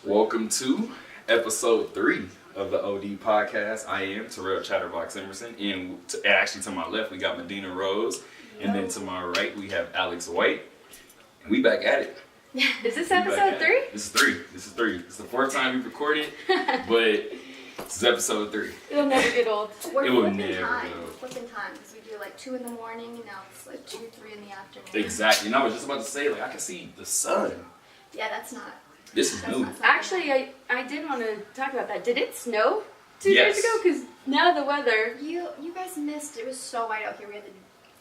Welcome to episode 3 of the OD podcast. I am Terrell Chatterbox Emerson, and actually to my left we got Medina Rose, and then to my right we have Alex White. And we back at it. Is this episode 3? This is 3. It's the fourth time we've recorded, but this is episode 3. It'll never get old. It will never get old. Flipping time, because we do like 2 in the morning, and now it's like 2, 3 in the afternoon. Exactly, and I was just about to say, like, I can see the sun. Yeah, that's not. This is new. Actually, I did want to talk about that. Did it snow 2 Yes. days ago? Because now the weather. You guys missed. It was so white out here. We had the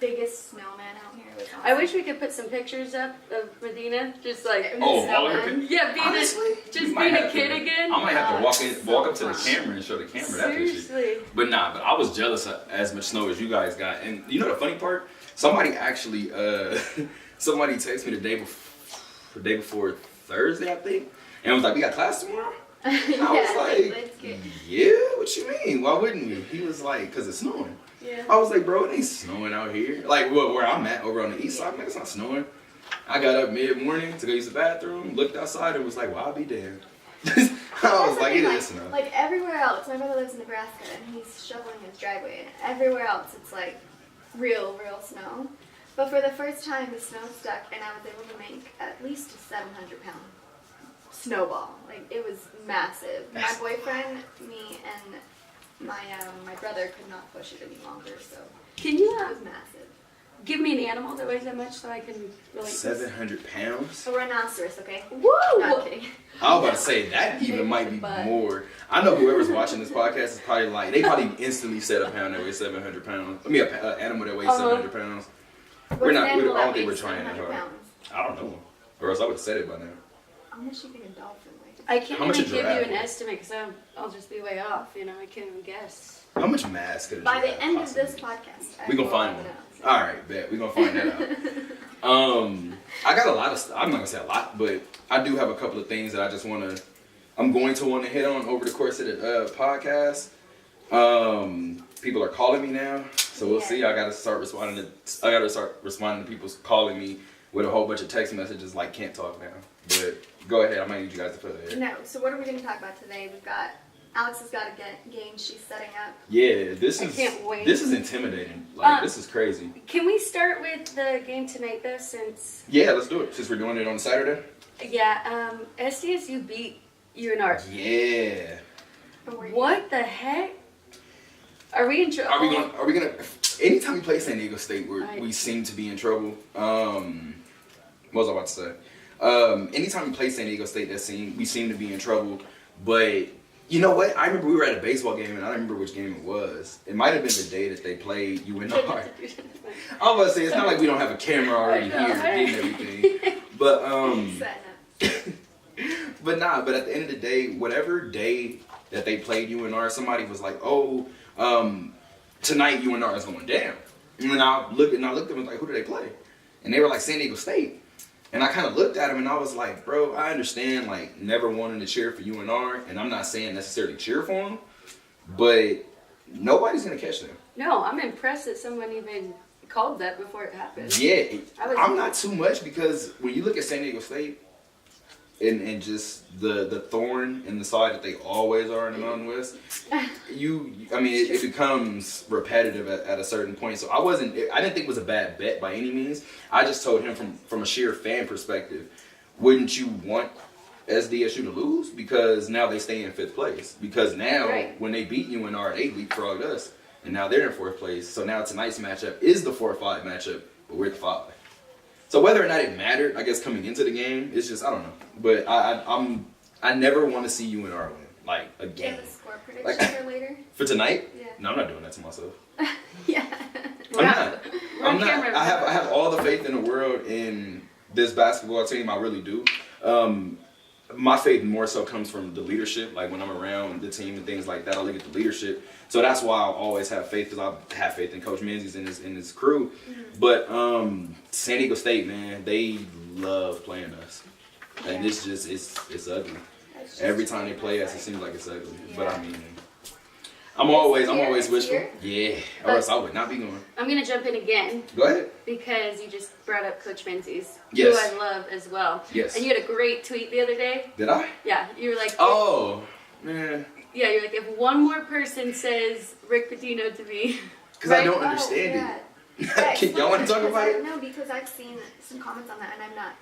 biggest snowman out here. It was awesome. I wish we could put some pictures up of Medina, just like Oh, all of it? yeah, being a kid again. I might have to so walk up to the fun. camera and show the camera that picture. Seriously. But I was jealous of as much snow as you guys got. And you know the funny part? Somebody actually, somebody texted me the day before Thursday, I think, and was like, "We got class tomorrow." I was like, "Yeah, what you mean? Why wouldn't we?" He was like, "Cause it's snowing." Yeah. I was like, "Bro, it ain't snowing out here. Like, where I'm at over on the east side, I'm like, it's not snowing." I got up mid-morning to go use the bathroom, looked outside, and was like, "Well, I'll be damned." I was like, "It is snow." Like everywhere else, my brother lives in Nebraska, and he's shoveling his driveway, and everywhere else it's like real snow. But for the first time, the snow stuck, and I was able to make at least a 700-pound snowball. Like, it was massive. My boyfriend, me, and my brother could not push it any longer, so Can you it was massive. give me an animal that weighs that much so I can relate? 700 pounds. A rhinoceros, okay? Woo! Not kidding. I was about to say that even might be more. I know whoever's watching this podcast is probably like, they probably instantly said a pound that weighs 700 pounds. I mean, an animal that weighs 700 pounds. What's We're an not. animal I that don't think we're weighs trying that 700 hard. pounds? I don't know, or else I would have said it by now. How much do you think a dolphin weighs? I can't How much even a give you giraffe an weigh? estimate because I'll just be way off. You know, I can't even guess. How much mass could a By the giraffe end of this possibly podcast, We gonna I find will one. know. All right, bet we gonna find that out. I got a lot of stuff. I'm not gonna say a lot, but I do have a couple of things that I just I'm going to want to hit on over the course of the podcast. People are calling me now, so we'll see. I gotta start responding to people calling me with a whole bunch of text messages like "can't talk now." But go ahead. I might need you guys to fill it in. No, so what are we going to talk about today? We've got, Alex has got a game she's setting up. Yeah, this is. can't wait. This is intimidating. Like this is crazy. Can we start with the game tonight though, since Yeah, let's do it. Since we're doing it on Saturday. SDSU beat UNR. Yeah. What? What the heck? Are we in trouble? Are we gonna? Anytime we play San Diego State, Right. we seem to be in trouble. What was I about to say? Anytime we play San Diego State, we seem to be in trouble. But you know what? I remember we were at a baseball game, and I don't remember which game it was. It might have been the day that they played UNR. I was about to say, it's not like we don't have a camera already here and everything. But but at the end of the day, whatever day that they played UNR, somebody was like, "Oh, tonight UNR is going down." And then I looked at them and was like, "Who did they play?" And they were like, "San Diego State." And I kind of looked at them and I was like, "Bro, I understand like never wanting to cheer for UNR, and I'm not saying necessarily cheer for them, but nobody's gonna catch them." No, I'm impressed that someone even called that before it happened. Yeah, I'm not too much, because when you look at San Diego State and just the thorn in the side that they always are in the Mountain West, it becomes repetitive at a certain point. So I didn't think it was a bad bet by any means. I just told him from a sheer fan perspective, wouldn't you want SDSU to lose? Because now they stay in 5th place. Because now when they beat UNR, they leapfrogged us. And now they're in 4th place. So now tonight's matchup is the 4-5 matchup, but we're the 5. So whether or not it mattered, I guess, coming into the game, it's just, I don't know. But I never want to see UNR win, like, a Do you game. have a score prediction for later? For tonight? Yeah. No, I'm not doing that to myself. Yeah. I'm not. I have all the faith in the world in this basketball team. I really do. My faith more so comes from the leadership. Like when I'm around the team and things like that, I look at the leadership. So that's why I always have faith, because I have faith in Coach Menzies and his crew. Mm-hmm. But San Diego State, man, they love playing us, and it's just it's ugly. Every time they play us, it seems like it's ugly. Yeah. But I mean, I'm always This wishful. year? Yeah, or else I would not be going. I'm gonna jump in again Go ahead. because you just brought up Coach Menzies, Yes. who I love as well. Yes. And you had a great tweet the other day. Did I? Yeah, you were like, Oh, man. yeah, you're like, if one more person says Rick Pitino to me, Because I Right? don't Oh, understand yeah. it. Y'all want to talk about it? No, because I've seen some comments on that, and I'm not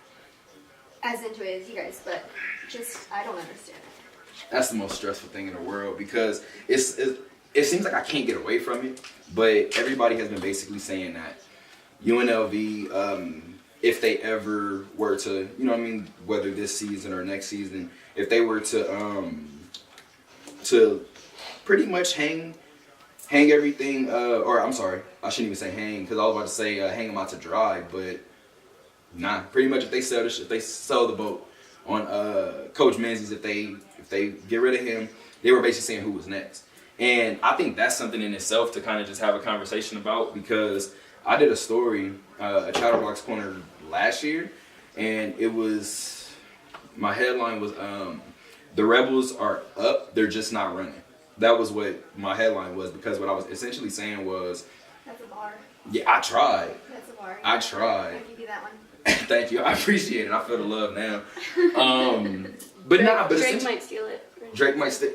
as into it as you guys, but just I don't understand it. That's the most stressful thing in the world because it seems like I can't get away from it. But everybody has been basically saying that UNLV, if they ever were to, you know what I mean, whether this season or next season, if they were to pretty much hang everything, or I'm sorry, I shouldn't even say hang because I was about to say hang them out to dry, but nah, pretty much if they sell the boat on Coach Menzies, if they get rid of him, they were basically saying who was next. And I think that's something in itself to kind of just have a conversation about because I did a story, a Chatterbox Corner last year, and it was, my headline was, the Rebels are up, they're just not running. That was what my headline was because what I was essentially saying was, That's a bar. yeah, I tried. That's a bar. I tried. I'll give you that one. Thank you. I appreciate it. I feel the love now. But nah, but Drake essentially- might steal it. Drake might still.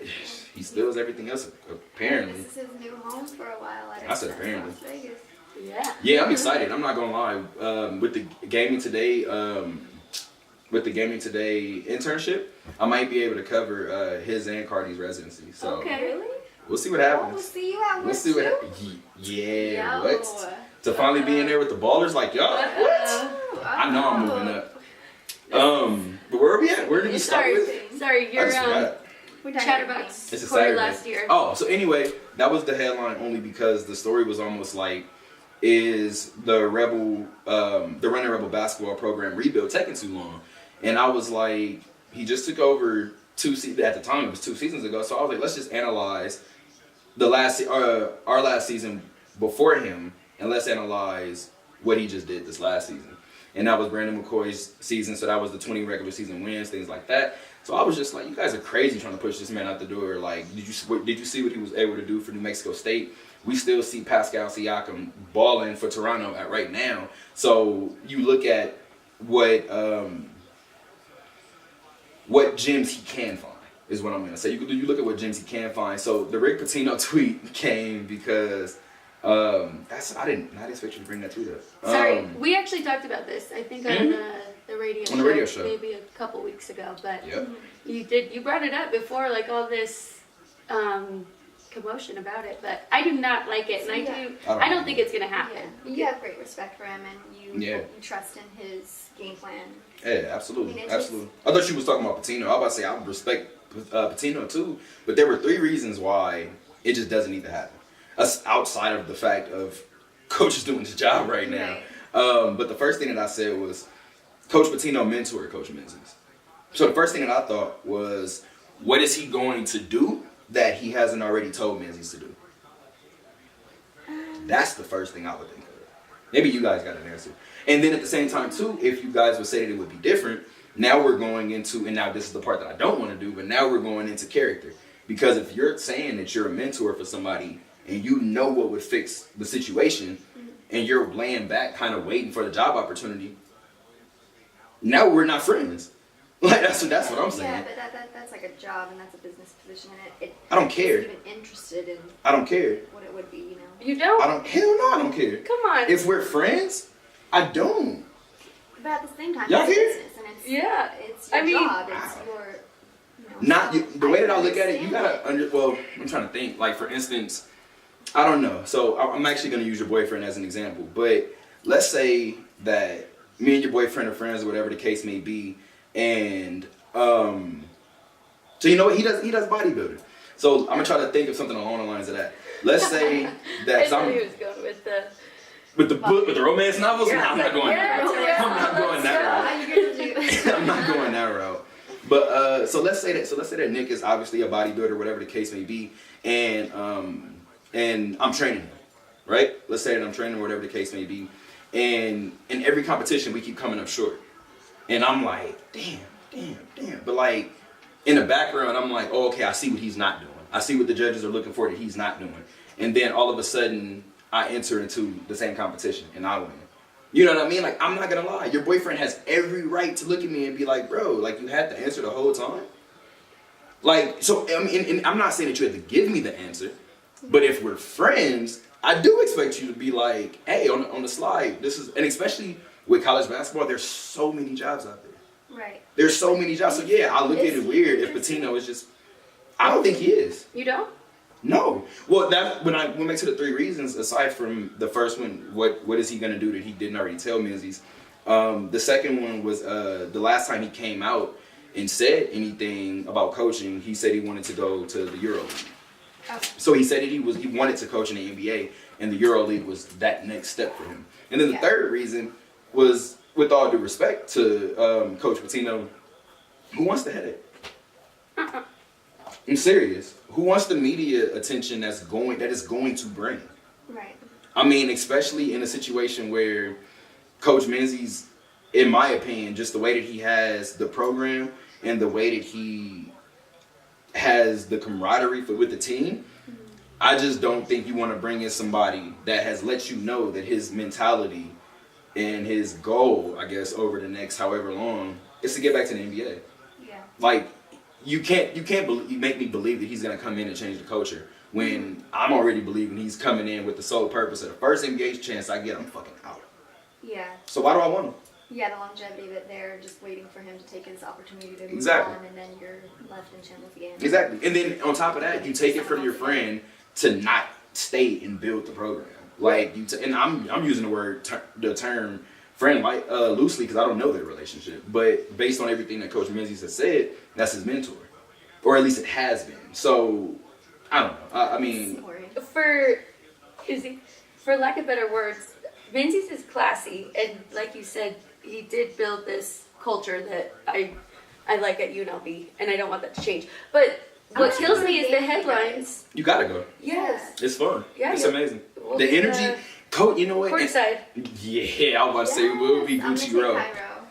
He steals everything else apparently. This is his new home for a while. I said apparently. Las Vegas. Yeah. Yeah, I'm excited. I'm not gonna lie. With the gaming today, internship, I might be able to cover his and Cardi's residency. So Okay. Really? we'll see what Oh, happens. we'll see you at work We'll see what too? happens. Yeah, Yo. what? To finally be in there with the ballers, like y'all. What? Oh, I know I'm moving up. But where are we at? Where did we start Sorry, with? sorry, I you're just forgot. We're talking Chatterbox It's a Corner Saturday. last year. Oh, so anyway, that was the headline only because the story was almost like, is the Running Rebel basketball program rebuild taking too long? And I was like, he just took over at the time it was 2 seasons ago. So I was like, let's just analyze our last season before him, and let's analyze what he just did this last season. And that was Brandon McCoy's season, so that was the 20 regular season wins, things like that. So I was just like, you guys are crazy trying to push this man out the door. Like, did you see what he was able to do for New Mexico State? We still see Pascal Siakam balling for Toronto right now. So you look at what gems he can find is what I'm gonna say. You look at what gems he can find. So the Rick Pitino tweet came because I didn't expect you to bring that tweet up. Sorry, we actually talked about this. I think on the radio show, On the radio show. maybe a couple weeks ago. But Yep. you brought it up before, like all this commotion about it. But I do not like it, and I don't think it's gonna happen. Yeah. You have great respect for him, and Yeah. you trust in his game plan. Yeah, absolutely, I mean, it's absolutely. I thought you was talking about Patino. I was about to say I respect Patino too, but there were 3 reasons why it just doesn't need to happen. Us outside of the fact of Coach is doing his job right now. Right. But the first thing that I said was Coach Patino mentored Coach Menzies. So the first thing that I thought was, what is he going to do that he hasn't already told Menzies to do? That's the first thing I would think of. Maybe you guys got an answer. And then at the same time too, if you guys would say that it would be different, now we're going into, and now this is the part that I don't want to do, but now we're going into character. Because if you're saying that you're a mentor for somebody and you know what would fix the situation, and you're laying back kind of waiting for the job opportunity, now we're not friends. Like that's what I'm saying. Yeah, but that's like a job, and that's a business position, and I don't care. Isn't even interested in I don't care. what it would be, you know. You don't? Hell no, I don't care. Come on. If we're friends, I don't. But at the same time, Y'all it's hear? business, and it's Yeah. it's your I mean- job, it's Wow. your. Not you, the way that I look at it, you understand gotta well, I'm trying to think. Like for instance, I don't know. So I'm actually gonna use your boyfriend as an example. But let's say that me and your boyfriend are friends, or whatever the case may be, and so you know what he does bodybuilding. So I'm gonna try to think of something along the lines of that. Let's say I that 'cause thought I'm he was going with the. with the book with the romance novels. Yeah. Nah, I'm not going that route. Yeah. I'm not going that route. How you gonna do? I'm not going that route. But so let's say that Nick is obviously a bodybuilder, whatever the case may be, and I'm training him, right? Let's say that I'm training him, whatever the case may be, and in every competition we keep coming up short, and I'm like, damn. But like in the background, I'm like, oh, okay, I see what he's not doing. I see what the judges are looking for that he's not doing. And then all of a sudden, I enter into the same competition and I win. You know what I mean? Like, I'm not going to lie. Your boyfriend has every right to look at me and be like, bro, like, you had the answer the whole time? Like, so, I mean, and I'm not saying that you have to give me the answer, but if we're friends, I do expect you to be like, hey, on the slide, this is, and especially with college basketball, there's so many jobs out there. Right. There's so many jobs. So, yeah, I look at it weird if Pitino is just, I don't think he is. You don't? No. Well, that when I went back to the 3 reasons, aside from the first one, what is he going to do that he didn't already tell Menzies? The second one was the last time he came out and said anything about coaching, he said he wanted to go to the EuroLeague. Oh. So he said that he wanted to coach in the NBA, and the EuroLeague was that next step for him. And then the third reason was, with all due respect to Coach Pitino, who wants the headache? I'm serious. Who wants the media attention that is going to bring? Right. I mean, especially in a situation where Coach Menzies, in my opinion, just the way that he has the program and the way that he has the camaraderie with the team, I just don't think you want to bring in somebody that has let you know that his mentality and his goal, I guess, over the next however long, is to get back to the NBA. Yeah. Like, you make me believe that he's gonna come in and change the culture when I'm already believing he's coming in with the sole purpose of the first NBA chance I get, I'm fucking out. Yeah. So why do I want him? Yeah, the longevity that they're just waiting for him to take his opportunity to move Exactly. on, and then you're left in shambles again. Exactly. And then on top of that, you take it from your friend to not stay and build the program. Like and I'm using the term friend like loosely because I don't know their relationship, but based on everything that Coach Menzies has said, that's his mentor, or at least it has been. So I don't know. I mean, for lack of better words, Menzies is classy, and like you said, he did build this culture that I like at UNLV, and I don't want that to change. But what kills me is the headlines. you gotta go. Yes. It's fun. Yeah, it's yeah. amazing. We'll The be, energy. Coach, you know what? Courtside. Yeah, I was about to say we'll be I'm Gucci gonna Row. take Cairo.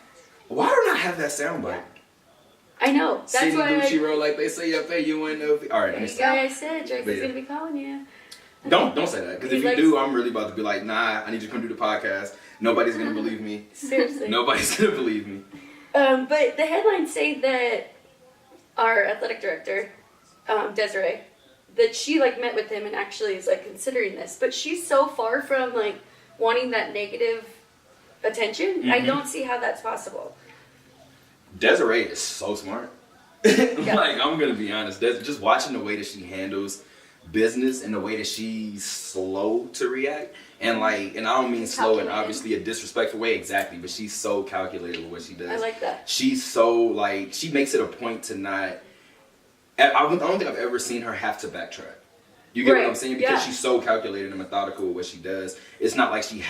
Why don't I have that soundbite? I know. That's City why Gucci Row, like they say up there, you ain't know. All right, let me That's stop. why I said Drake But is yeah. gonna be calling you. Don't say that, because if He you do, likes- I'm really about to be like, nah, I need you to come do the podcast. Nobody's gonna believe me. Seriously. Nobody's gonna believe me. But the headlines say that our athletic director, Desiree, that she like met with him and actually is like considering this, but she's so far from like wanting that negative attention. I don't see how that's possible. Desiree is so smart. Like, I'm gonna be honest. Just watching the way that she handles business and the way that she's slow to react, and I don't mean slow in obviously a disrespectful way exactly, but she's so calculated with what she does. I like that. She's so she makes it a point to not. I don't think I've ever seen her have to backtrack. You get what I'm saying? Because she's so calculated and methodical with what she does. It's not like she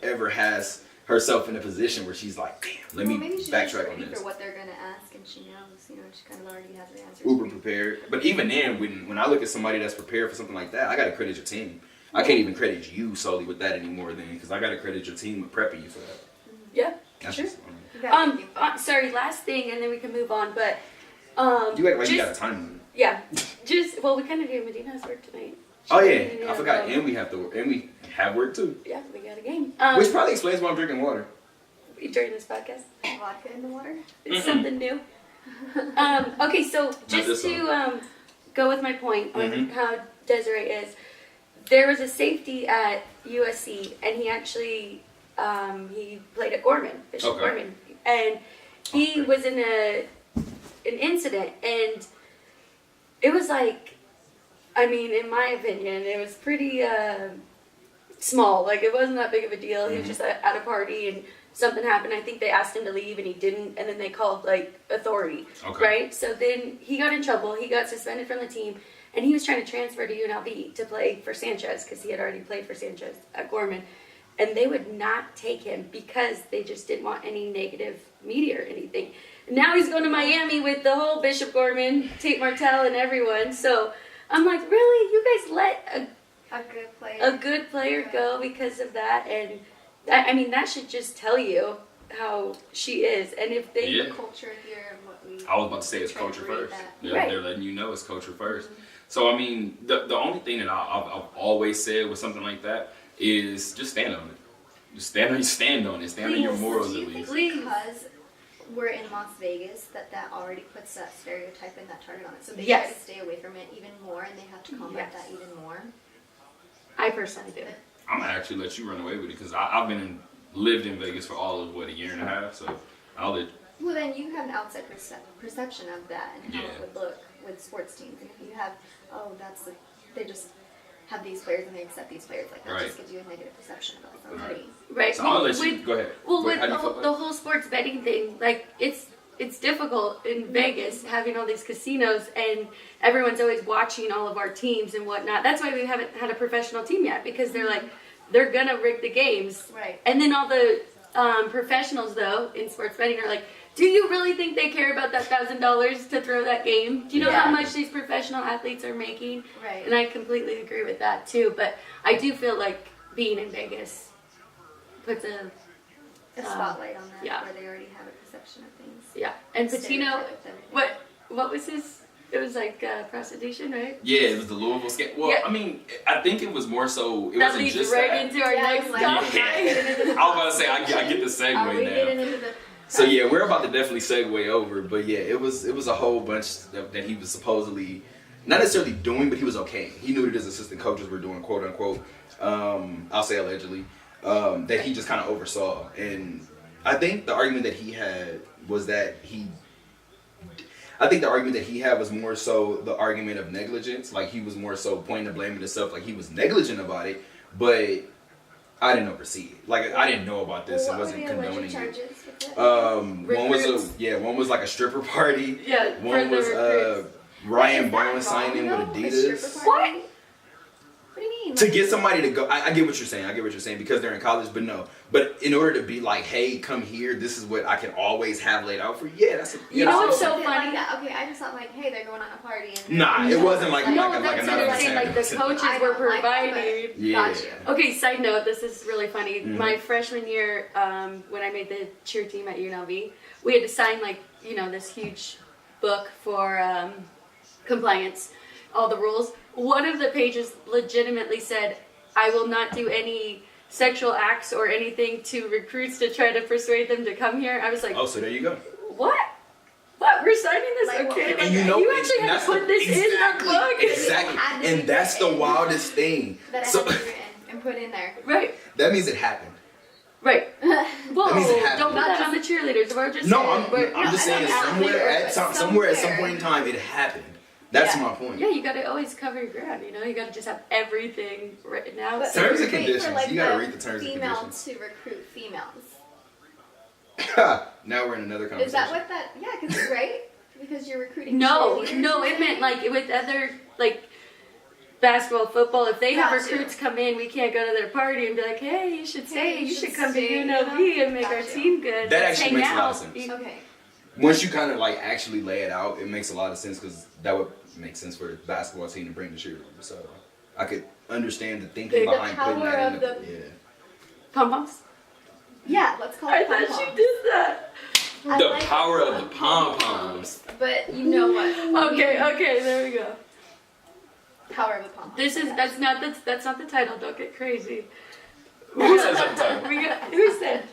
ever has herself in a position where she's like, damn, let me backtrack on this. For what they're gonna ask, and she knows, she kind of already has the answer. Uber prepared. But even then, when I look at somebody that's prepared for something like that, I gotta credit your team. I can't even credit you solely with that anymore then, because I gotta credit your team with prepping you for that. Yeah, That's sure. just, Sorry, last thing, and then we can move on. But you act like you got a time limit. Yeah, we kind of do. Medina's work tonight. Oh yeah, I forgot. And we have work too. Yeah, we got a game. Which probably explains why I'm drinking water. During this podcast. Vodka in the water. It's something new. Okay, so just to go with my point on how Desiree is, there was a safety at USC, and he actually he played at Gorman, Bishop Gorman, and he was in an incident, and it was like, I mean, in my opinion, it was pretty small. Like, it wasn't that big of a deal. He was just at a party, and something happened. I think they asked him to leave, and he didn't, and then they called, authority, right? So then he got in trouble. He got suspended from the team, and he was trying to transfer to UNLV to play for Sanchez, because he had already played for Sanchez at Gorman, and they would not take him because they just didn't want any negative media or anything. And now he's going to Miami with the whole Bishop Gorman, Tate Martell, and everyone. So I'm like, really? You guys let a good player go because of that? And I mean, that should just tell you how she is. And if they culture here, and what we I was about to say it's culture first. that. They're letting you know it's culture first. So I mean, the only thing that I've always said with something like that is just stand on it. Just stand on it. Stand on your morals at least. Because we're in Las Vegas, that already puts that stereotype and that target on it. So they Yes. try to stay away from it even more, and they have to combat Yes. that even more. I personally do. I'm gonna actually let you run away with it because I've lived in Vegas for all of a year and a half. So I'll let. Well, then you have an outside perception of that and how Yeah. it would look with sports teams. And if you have, they just have these players and they accept these players, like that Right. just gives you a negative perception about somebody. Right. So I'll let you go ahead. Well, Wait, with how do you feel the about whole sports betting thing, like it's difficult in Vegas having all these casinos and everyone's always watching all of our teams and whatnot. That's why we haven't had a professional team yet, because they're gonna rig the games. Right. And then all the professionals though in sports betting are like, do you really think they care about that $1,000 to throw that game? Do you know Yeah. how much these professional athletes are making? Right. And I completely agree with that too. But I do feel like being in Vegas puts a spotlight on that, yeah. where they already have a perception of things. yeah. And Patino, Stereotypes, everything. what was his? It was like prostitution, right? Yeah, it was the Louisville scam. Well, Yeah. I mean, I think it was more so. It That wasn't leads just right that. into our next like, topic. Yeah. I was about to say I get the Are we segue getting now. into the? So yeah, we're about to definitely segue over, but yeah, it was a whole bunch that he was supposedly not necessarily doing, but he was okay. He knew that his assistant coaches were doing, quote unquote, I'll say allegedly, that he just kind of oversaw. And I think the argument that he had was that was more so the argument of negligence. Like he was more so pointing the blame at himself, like he was negligent about it, but I didn't oversee it. Like I didn't know about this and What wasn't were the alleged condoning it. charges with it? One was like a stripper party. Yeah. One for was the recruits. Ryan Is that Bowen signing with wrong, though? A Adidas. stripper What? party? What do you mean? To get somebody to go, I get what you're saying because they're in college, but no. But in order to be like, hey, come here, this is what I can always have laid out for you. Yeah, that's You know what's so Something funny? Like that. Okay, I just thought like, hey, they're going on a party. And Nah, it wasn't like No, like that's another what I'm saying. Like the example. coaches I were don't like that, providing. Yeah. Got you. Okay, side note, this is really funny. Mhm. My freshman year, when I made the cheer team at UNLV, we had to sign this huge book for compliance, all the rules. One of the pages legitimately said, I will not do any sexual acts or anything to recruits to try to persuade them to come here. I was like, Oh, so there you go. what? What? We're signing this? Like, Okay. what? And you know, you actually and had that's to put this in the book. Exactly, Had to be and that's the written. wildest thing. That I So had to be written and put in there. Right. that means it happened. Right. Whoa, means it happened. don't put that on the cheerleaders. We're just No, saying, I'm just saying somewhere at some point in time it happened. That's Yeah. my point. yeah, you gotta always cover your ground, you know? You gotta just have everything written out. But Terms and wait for, conditions. like, You gotta the read the terms and female conditions. to recruit females. Now we're in another conversation. Is that what that? Yeah, because right? Because you're recruiting. No, cheerleaders no, or it meant something? like with other, like, basketball, football, if they have Gotcha. recruits come in, we can't go to their party and be like, hey, you should stay, Hey, you should come to stay, UNLV and make our Gotcha. team good. That Let's actually hang makes a lot of out. sense. Okay. Once you kind of like actually lay it out, it makes a lot of sense because that would make sense for the basketball team to bring the cheerleaders. So I could understand the thinking The behind putting power that in of the the- yeah. Pom-poms? Yeah, let's call I it thought pom-poms. you did that. I The like power it. of the pom-poms. But you know what? Okay, there we go. Power of the pom-poms. That's not the title. Don't get crazy. Who says that title? Who said?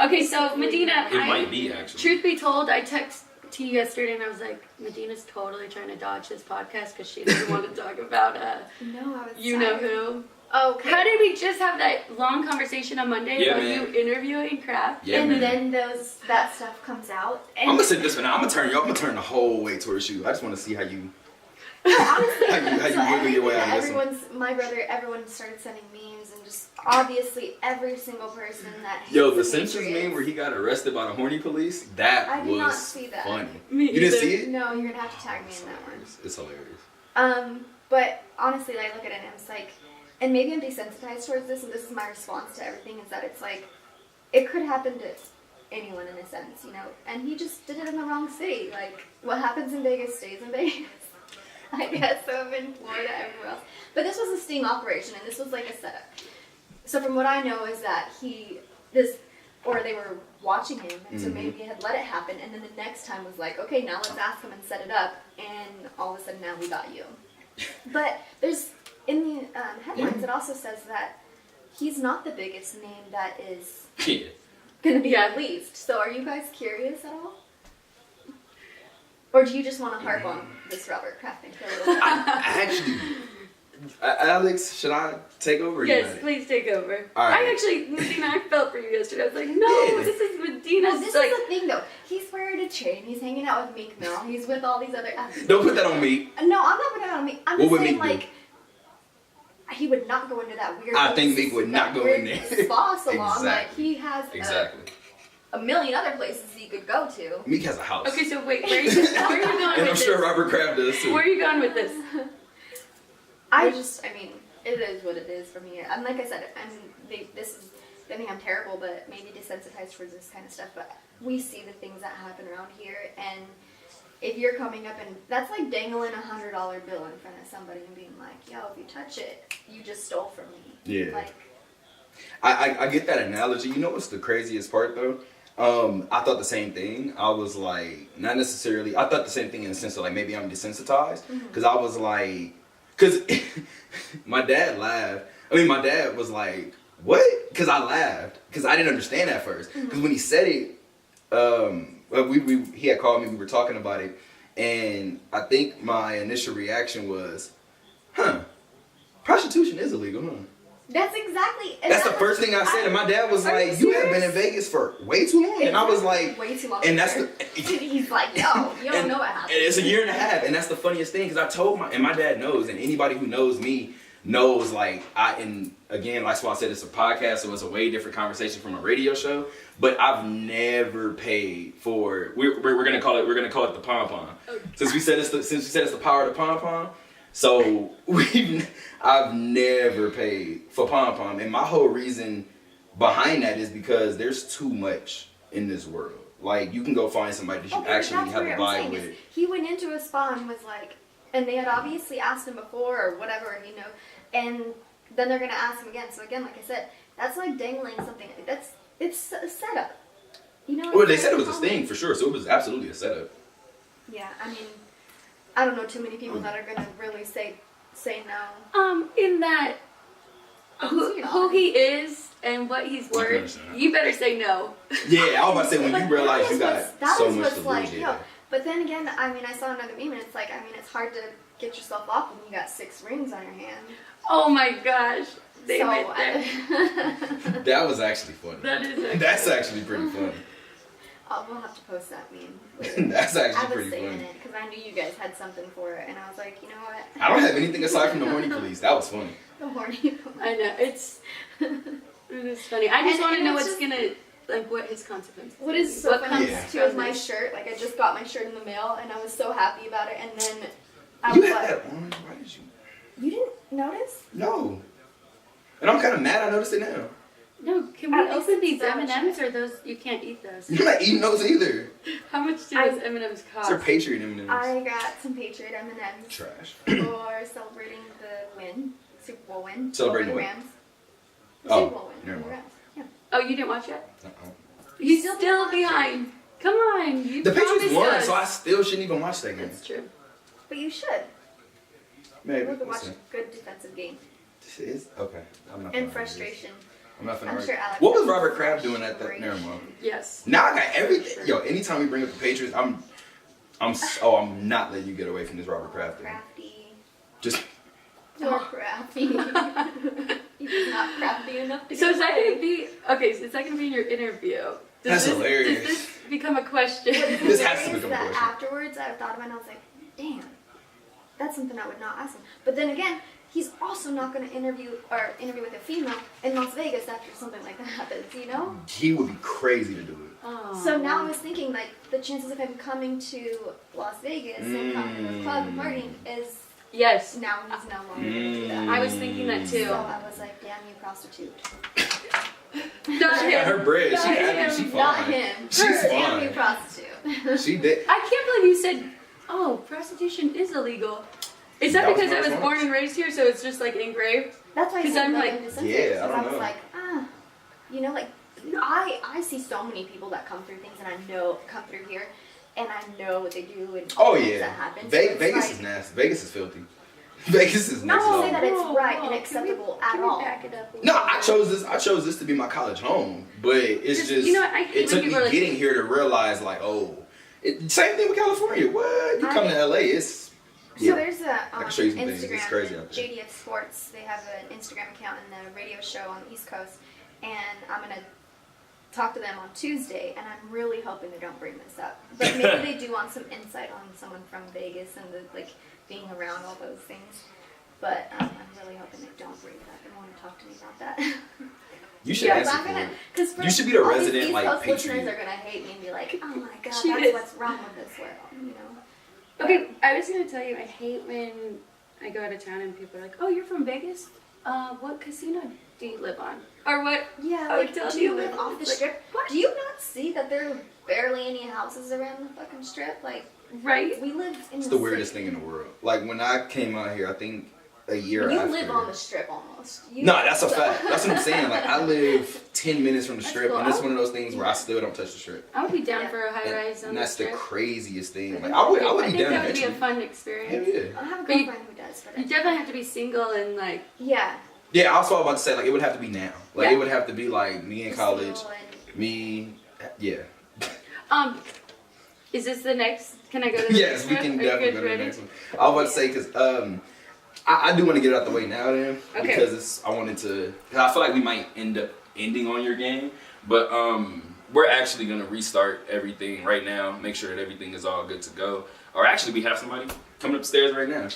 Okay, so Medina, It might be actually. truth be told, I texted to you yesterday and I was like, Medina's totally trying to dodge this podcast because she doesn't want to talk about No, I was. you know silent. who. Okay. How did we just have that long conversation on Monday Yeah, about man. you interviewing Kraft? Yeah, and man. then that stuff comes out. And I'm gonna sit this one out. I'm gonna turn the whole way towards you. I just want to see how you honestly, how you wiggle your way out of this one. everyone started sending memes and just obviously every single person that hates Yo, the the Simpsons Patriots. meme where he got arrested by the horny police. That I did was not see that. funny. Me You didn't either. see it? No, you're gonna have to tag me in that one. It's hilarious. But honestly, I look at it and it's like, and maybe I'm desensitized towards this, and this is my response to everything, is that it's like, it could happen to anyone in a sense, you know, and he just did it in the wrong city. Like, what happens in Vegas stays in Vegas. I guess so in Florida, everywhere else. But this was a sting operation, and this was like a setup. So from what I know is that they were watching him, and so maybe he had let it happen, and then the next time was like, okay, now let's ask him and set it up, and all of a sudden now we got you. But there's in the headlines, it also says that he's not the biggest name that is Yeah. going to be released. So are you guys curious at all? Or do you just want to harp on this Robert Kraft thing for a little bit? Actually, Alex, should I take over? Or you Yes, got it? please take over. All right. I actually, Medina, I felt for you yesterday. I was like, no, Yeah. this is Medina's. Well, this like, is the thing, though. He's wearing a chain. He's hanging out with Meek Mill. He's with all these other athletes. Don't put that on me. No, I'm not putting it on Meek. I'm What just would saying, Meek do? like, he would not go into that weird. I think Meek would not go in there. Spa salon. Exactly. Like he has Exactly. a million other places he could go to. Meek has a house. okay, so wait, where are you going And with I'm this? sure Robert Kraft does too. Where are you going with this? I mean, it is what it is for me. And like I said, this is, I think I'm terrible, but maybe desensitized towards this kind of stuff. But we see the things that happen around here, and if you're coming up and that's like dangling $100 bill in front of somebody and being like, "Yo, if you touch it, you just stole from me." Yeah. Like, I get that analogy. You know what's the craziest part though? I thought the same thing. I was like, not necessarily. I thought the same thing in the sense of like maybe I'm desensitized because I was like, because my dad laughed. I mean, my dad was like, "What?" Because I laughed because I didn't understand at first. Because when he said it, he had called me. We were talking about it, and I think my initial reaction was, "Huh, prostitution is illegal, huh?" that's exactly. That's the first thing I said, and my dad was Are like, you "You have been in serious? Vegas for way too long," and I was like, way too long. and that's the. He's like, "Yo, you don't and know what happened." It's a year and a half, and that's the funniest thing because I told my dad knows, and anybody who knows me knows, like, and again, that's why I said it's a podcast, so it's a way different conversation from a radio show. But I've never paid for. We're gonna call it the pom pom, since we said it's the power of the pom pom. So I've never paid for pom pom, and my whole reason behind that is because there's too much in this world. Like, you can go find somebody that you Okay, actually that's have what a I'm vibe saying with. is he went into a spa and was like, and they had obviously asked him before or whatever, you know, and then they're gonna ask him again. So again, like I said, that's like dangling something. It's a setup. You know. Well, they said it was a sting for sure, so it was absolutely a setup. Yeah, I mean, I don't know too many people that are gonna really say no. In that, who he is and what he's can worth, understand that. you better say no. Yeah, I was about to say when you realize you got that so is much what's to lose. like, Yeah. yo. But then again, I mean, I saw another meme, and it's like, I mean, it's hard to get yourself off when you got 6 rings on your hand. Oh my gosh. They So, went there. That was actually funny. That is actually That's actually pretty funny. We'll have to post that meme. That's I actually was pretty saying funny. it because I knew you guys had something for it, and I was like, you know what? I don't have anything aside from the horny police. That was funny. The horny. I know, it is funny. I just And- want to and know it's what's just- gonna, like, what his consequences. What is so what funny comes Yeah. too is from my this. shirt. Like I just got my shirt in the mail, and I was so happy about it. And then I You was had like, that on. Why did you? "You didn't notice?" No. And I'm kind of mad I noticed it now. No, can we At least open these it's so M&Ms or those? You can't eat those. You're not eating those either. How much do I- those M&Ms cost? They're Patriot M&Ms. I got some Patriot M&Ms Trash. for celebrating the win, Super Bowl win, Celebrating over the what? Rams. Oh, Super Bowl win, never over the mind. Rams. Yeah. Oh, you didn't watch it? Uh-uh. He's Still still behind. behind. Come on, you The Patriots promised won, us. so I still shouldn't even watch that game. That's true. But you should. Maybe. You could watch Listen. a good defensive game This is okay. I'm not. and gonna argue this. frustration. I'm not gonna I'm argue. sure Alex. What was has Robert Kraft doing at that? frustration. Never mind. Yes. Now I got everything. Yo, anytime we bring up the Patriots, I'm not letting you get away from this Robert Kraft thing. Crafty. Just You're crafty. You're not crafty enough to So get is that away. gonna be okay? So is that gonna be in your interview? That's hilarious. Does this become a question? This has to Hilarious become a that question. afterwards I thought about it and I was like, damn, that's something I would not ask him. But then again, he's also not going to interview with a female in Las Vegas after something like that happens, you know? he would be crazy to do it. Oh. So now I was thinking, like, the chances of him coming to Las Vegas and coming to the club and partying is Yes, now he's no longer going to do that. I was thinking that too. So I was like, damn you prostitute. Not She got her him. bread. She Not happy. him. She fine. Not him. She's Damn you fine. prostitute. She did. I can't believe you said, "Oh, prostitution is illegal." Is that That was because my I was response. born and raised here, so it's just like engraved? That's why I 'Cause said I'm like, like, desensitized, yeah, I because don't I was know. like, you know, like I see so many people that come through things, and I know come through here, and I know what they do and Oh things yeah. that happen. So it's Vegas like, is nasty. Vegas is filthy. Vegas is Not next to level. say that it's Whoa, right whoa. and acceptable at Can we all. back it up a No, little I bit? chose this. I chose this to be my college home, but it's just. You know what, I hate it when took me people are like- getting here to realize, like, oh, same thing with California. What you come to LA, it's. So Yeah. there's a I can show you some things. Instagram, It's crazy out there. JDF Sports. They have an Instagram account and a radio show on the East Coast, and I'm gonna talk to them on Tuesday, and I'm really hoping they don't bring this up. But maybe they do want some insight on someone from Vegas and the being around all those things. But I'm really hoping they don't bring it up and want to talk to me about that. You should Yeah, answer I'm for gonna, it. cause You should be the all these resident, East like, Coast listeners patriot. are gonna hate me and be like, "Oh my god, She that's is. what's wrong with this world," you know. Okay, I was gonna tell you, I hate when I go out of town and people are like, "Oh, you're from Vegas? What casino do you live on?" Or what? Yeah, Oh, like, tell do me you what- live off the like, strip? what? Do you not see that there are barely any houses around the fucking strip? Like, Right? we live in It's the weirdest thing in the world. Like when I came out here, I think a year You after. live on the strip almost. You, No, that's a fact. That's what I'm saying. Like I live 10 minutes from the That's strip, cool. and it's one of those things where I still don't touch the strip. I would be down Yeah. for a high rise on And the that's the strip. craziest thing. Like I would I be think down that would be a eventually. fun Hell experience. yeah. I have a But you- girlfriend who does, but You definitely have to be single and like, yeah. Yeah, I was about to say like it would have to be now. Like Yeah. it would have to be like me in Just college, single and- me. Yeah. is this the next? Can I go to the Yes, next we one? can Are you definitely guys go to the ready? next one. I was about to say because I do want to get it out the way now then Okay. because I wanted to. Cause I feel like we might end up ending on your game, but we're actually gonna restart everything right now. Make sure that everything is all good to go. Or actually, we have somebody coming upstairs right now.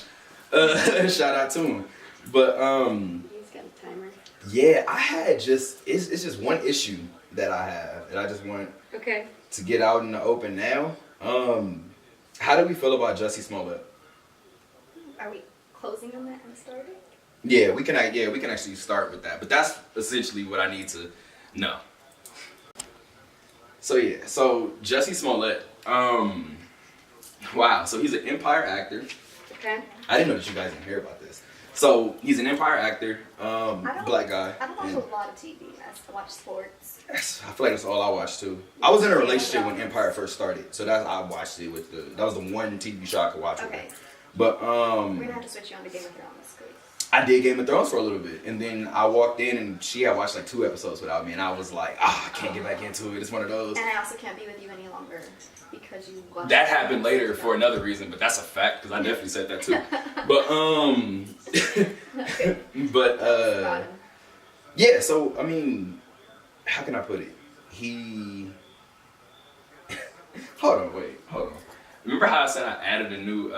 Shout out to him. But He's got a timer. yeah, I had just it's just one issue that I have that I just want Okay. to get out in the open now. How do we feel about Jussie Smollett? Are we closing on that and starting? Yeah, we can actually start with that. But that's essentially what I need to know. So yeah, so Jussie Smollett, wow, so he's an Empire actor. Okay. I didn't know that you guys didn't hear about this. So he's an Empire actor, black guy. I don't watch and a lot of TV. I watch sports. I feel like that's all I watched too. I was in a relationship when Empire first started, so I watched it with that was the one TV show I could watch with her. Okay. But We're gonna have to switch you on to Game of Thrones. 'Cause I did Game of Thrones for a little bit, and then I walked in and she had watched like 2 episodes without me, and I was like, I can't get back into it. It's one of those. And I also can't be with you any longer because you watched That happened later for another reason, but that's a fact because I definitely said that too. But Got him. yeah. So I mean, how can I put it? He. Hold on. Remember how I said I added a new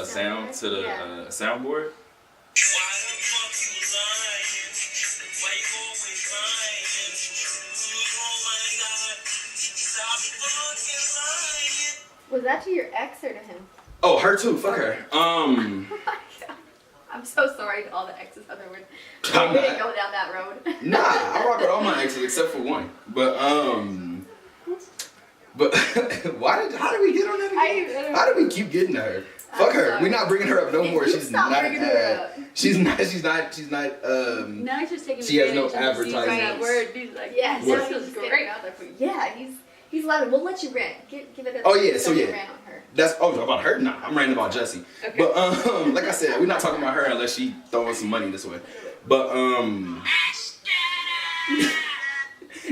sound to the Yeah. soundboard? Was that to your ex or to him? Oh, her too. Fuck her. Oh my God. I'm so sorry to all the exes out there. I'm We didn't not- go down that road. Nah, I rock with all my exes except for one. But how did we get on that I again? don't How did we keep getting to her? Fuck her. sorry. We're not bringing her up no more. You She's stop not. bringing her up. She's not. Now he's just taking She has no advantage and just using that advertisements. word. He's like, Yeah, this now feels he's just getting great. it out there for you. Yeah, he's loving. We'll let you rant. Give it a Oh, yeah, so yeah. rant on her. That's about her. Nah, I'm ranting about Jussie. Okay. But like I said, we're not talking about her unless she throwing some money this way. But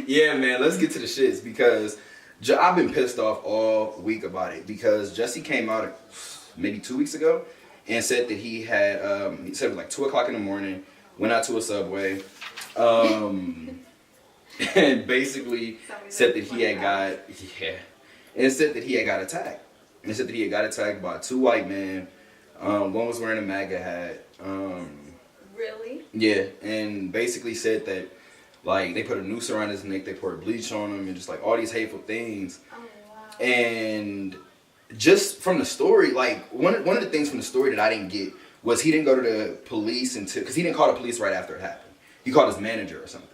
yeah, man, let's get to the shits because I've been pissed off all week about it because Jussie came out maybe 2 weeks ago and said that he had he said it was like 2:00 in the morning, went out to a Subway, and basically said that he had got and said that he had got attacked. And said that he had got attacked by 2 white men. One was wearing a MAGA hat. Really? Yeah, and basically said that like they put a noose around his neck, they poured bleach on him, and just like all these hateful things. Oh wow. And just from the story, like one of the things from the story that I didn't get was he didn't go to the police until because he didn't call the police right after it happened. He called his manager or something,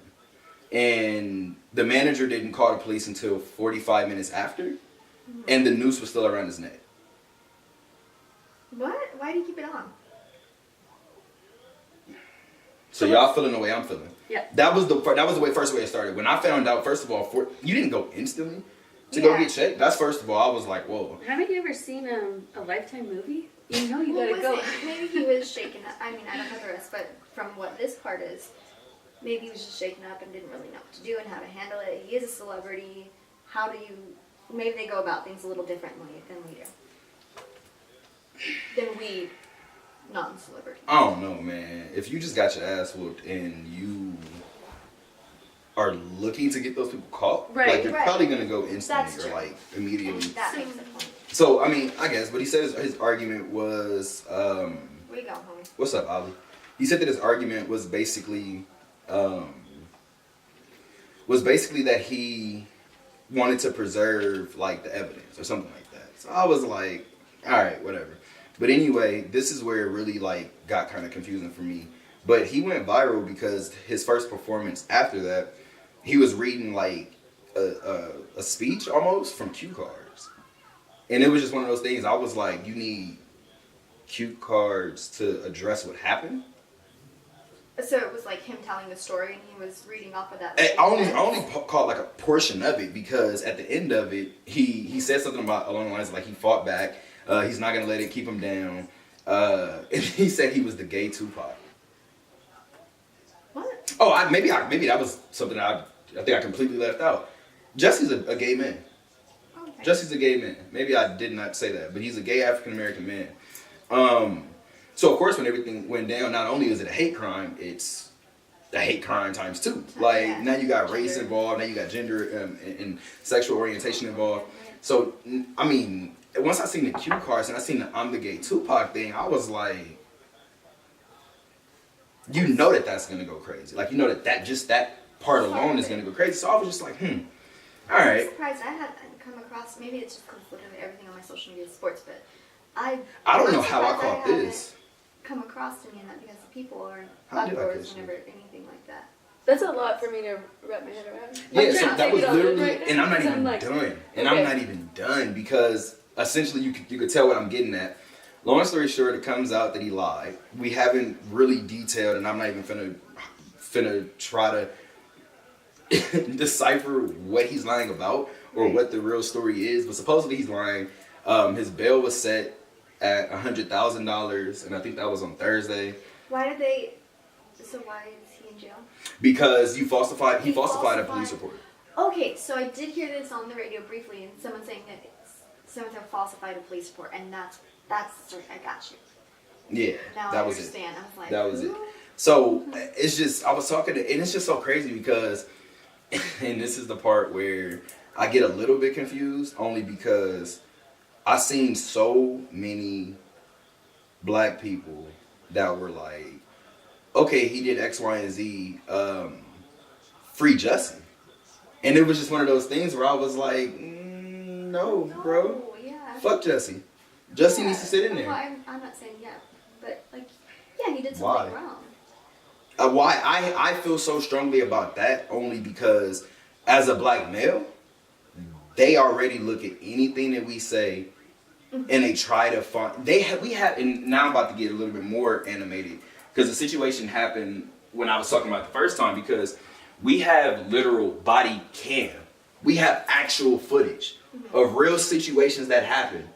and the manager didn't call the police until 45 minutes after, and the noose was still around his neck. What? Why do you keep it on? So y'all feeling the way I'm feeling. Yeah. That was the first way it started. When I found out, first of all, you didn't go instantly to go Yeah. get checked. That's first of all. I was like, whoa. Haven't you ever seen a Lifetime movie? you know you Well, gotta go. maybe he was shaken up. I mean, I don't know the rest, but from what this part is, maybe he was just shaken up and didn't really know what to do and how to handle it. He is a celebrity. How do you... Maybe they go about things a little differently than we do. Than we non-celebrities. I don't know, man. If you just got your ass whooped and you are looking to get those people caught, Right, like you're right. probably gonna go instantly That's or true. like immediately. That makes the point. So I mean, I guess, but he said his argument was, Where you going, homie? what's up, Ali? He said that his argument was basically that he wanted to preserve like the evidence or something like that. So I was like, all right, whatever. But anyway, this is where it really like got kind of confusing for me. But he went viral because his first performance after that, he was reading like a speech almost from cue cards. And it was just one of those things. I was like, you need cue cards to address what happened? So it was like him telling the story and he was reading off of that. I only caught like a portion of it because at the end of it, he said something about along the lines like he fought back. He's not gonna let it keep him down. And he said he was the gay Tupac. What? Oh, maybe that was something I think I completely left out. Jesse's a gay man. Okay. Jesse's a gay man. Maybe I did not say that, but he's a gay African American man. So of course, when everything went down, not only is it a hate crime, it's a hate crime times two. Like Yeah. now you got race involved, now you got gender and sexual orientation involved. So I mean, once I seen the cue cards and I seen the I'm the gay Tupac thing, I was like, you know that's gonna go crazy. Like you know that just that part alone is gonna go crazy. So I was just like, all I'm right. surprised I hadn't come across. Maybe it's just because literally everything on my social media is sports, but I don't know I'm how I surprised caught haven't this. Come across any of that because the people aren't How did I uproars catch whenever anything like that. That's a lot for me to wrap my head around. Yeah, I'm so trying to that take was it all in literally, right now, and I'm not because even like, done. And okay. I'm not even done because essentially you could tell what I'm getting at. Long story short, it comes out that he lied. We haven't really detailed, and I'm not even finna try to decipher what he's lying about or what the real story is. But supposedly he's lying. His bail was set at $100,000, and I think that was on Thursday. Why did they? So why is he in jail? Because he falsified a falsified- police report. Okay, so I did hear this on the radio briefly, and someone saying that someone had falsified a police report, and that's the story. I got you. Yeah, Now that I was it. understand. I was like, That was it. "Ooh." So it's just I was talking to, and it's just so crazy because, and this is the part where I get a little bit confused, only because I seen so many black people that were like, okay, he did X, Y, and Z, free Justin, and it was just one of those things where I was like, no, bro, No, yeah. fuck Jesse. Jesse Yeah. needs to sit in there. Well, I'm not saying yeah, but like, yeah, he did Why? something wrong. Why I feel so strongly about that only because as a black male, they already look at anything that we say and they try to find we have and now I'm about to get a little bit more animated because the situation happened when I was talking about the first time because we have literal body cam. We have actual footage of real situations that happen.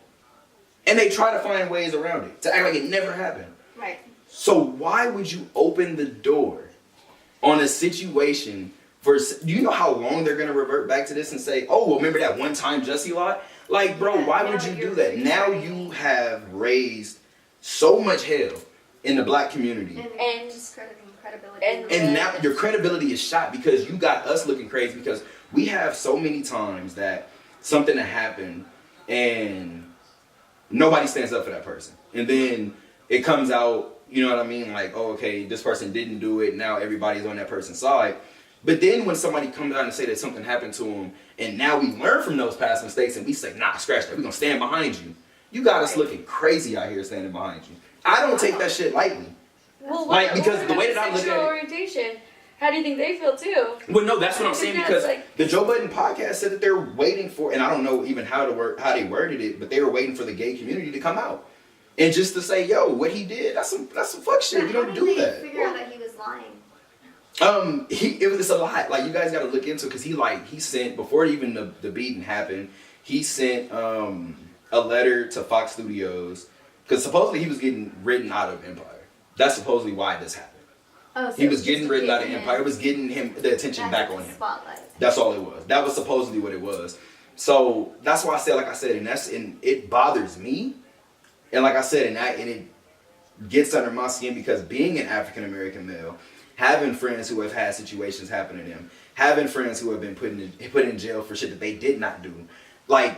And they try to find ways around it to act like it never happened. Right. So why would you open the door on a situation for, do you know how long they're going to revert back to this and say, oh, well, remember that one time Jussie lied? Like, bro, Yeah, why now would you you're do that? really Now starting you it. have raised so much hell in the black community. And discrediting credibility. And now your credibility is shot because you got us looking crazy because we have so many times that something that happened and nobody stands up for that person. And then it comes out, you know what I mean? Like, oh, okay, this person didn't do it. Now everybody's on that person's side. But then when somebody comes out and say that something happened to them and now we learn from those past mistakes and we say, nah, scratch that. We're going to stand behind you. You got us looking crazy out here standing behind you. I don't take that shit lightly. Well, Like, what- because what the way about that I look sexual at it- orientation, how do you think they feel too? Well, no, that's what I'm saying Because, because like- the Joe Budden podcast said that they're waiting for, and I don't know even how they worded it, but they were waiting for the gay community to come out and just to say, yo, what he did, that's some fuck shit. You don't do that. Figure out that he was lying. It's a lot. Like you guys got to look into because he sent before even the beating happened. He sent a letter to Fox Studios Because supposedly he was getting written out of Empire. That's supposedly why this happened. Oh, so He it was just getting to written get out of him Empire. It was getting him the attention back on him. Spotlight. That's all it was. That was supposedly what it was. So that's why I said, like I said, and it bothers me. And like I said, and it gets under my skin because being an African American male, having friends who have had situations happen to them, having friends who have been put in jail for shit that they did not do, like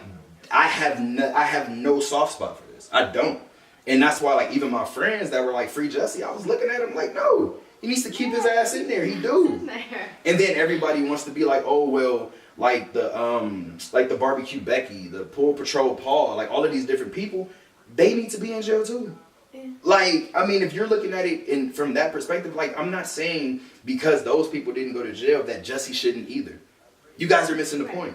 I have no soft spot for this. I don't. And that's why, like, even my friends that were like, free Jesse, I was looking at him like, no, he needs to keep his ass in there. He do. And then everybody wants to be like, oh well, like the barbecue Becky, the pool patrol Paul, like all of these different people, they need to be in jail too. Yeah. Like, I mean, if you're looking at it from that perspective, like, I'm not saying because those people didn't go to jail that Jesse shouldn't either. You guys are missing the point.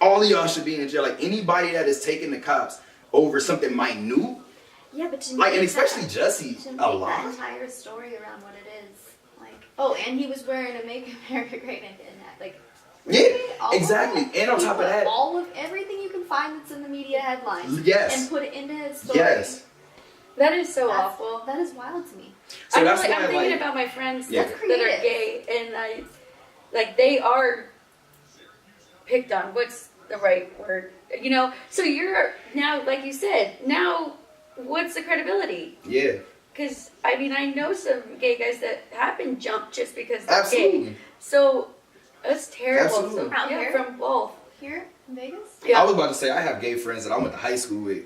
All of y'all should be in jail. Like, anybody that is taking the cops over something minute. Yeah, but to like, and make especially that, Jesse, to make a lot. that entire story around what it is, like, oh, and he was wearing a "Make America Great Again" hat, like. Yeah, all exactly. And on top of that, all of everything you can find that's in the media headlines. Yes. And put it into his story. Yes. That is so awful. That is wild to me. So I'm that's like, why, I'm thinking like, about my friends yeah. that are gay, and they are picked on. What's the right word? You know. So you're now, like you said, now what's the credibility? Yeah. Because I mean, I know some gay guys that have been jumped just because they're Absolutely. gay. So that's terrible. Absolutely. So, yeah, from both. Here in Vegas? Yeah. I was about to say, I have gay friends that I went to high school with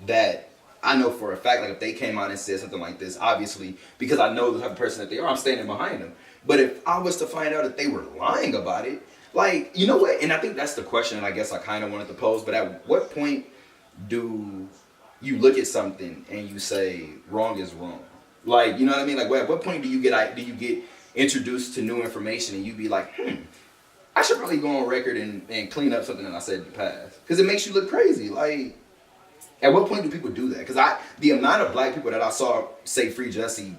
that I know for a fact, like, if they came out and said something like this, obviously, because I know the type of person that they are, I'm standing behind them. But if I was to find out that they were lying about it, like, you know what? And I think that's the question I guess I kind of wanted to pose. But at what point do you look at something and you say wrong is wrong? Like, you know what I mean? Like, at what point do you get introduced to new information and you be like, I should probably go on record and clean up something that I said in the past, because it makes you look crazy. Like, at what point do people do that? Because the amount of black people that I saw say free Jesse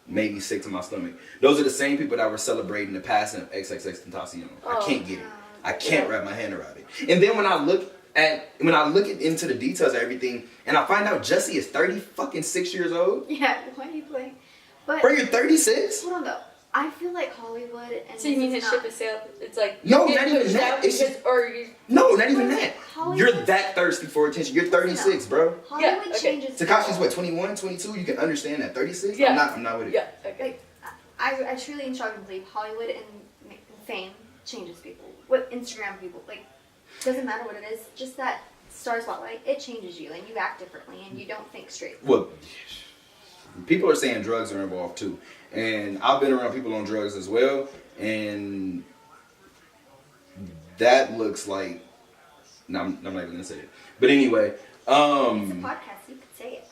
made me sick to my stomach. Those are the same people that were celebrating the passing of XXXTentacion. I can't get it. I can't wrap my hand around it. And then when I look into the details of everything, and I find out Jesse is 36 years old. Yeah, why are you playing? But Bro, you're 36? hold on though. I feel like Hollywood and So you mean his ship is sailed? It's like No, you not get even pushed that. out It's because, just- or you. No, not even But that. Hollywood- You're that thirsty for attention. You're 36, bro. Hollywood Yeah, okay. changes. Takashi's what, 21, 22? You can understand that. 36? Yeah. I'm not with it. Yeah. Okay. Like, I truly and strongly believe Hollywood and fame changes people. What Instagram people, like, doesn't matter what it is, just that star spotlight, it changes you and you act differently and you don't think straight. Well, people are saying drugs are involved too. And I've been around people on drugs as well. And that looks like, no, I'm not even gonna say it. But anyway, It's a podcast, you could say it.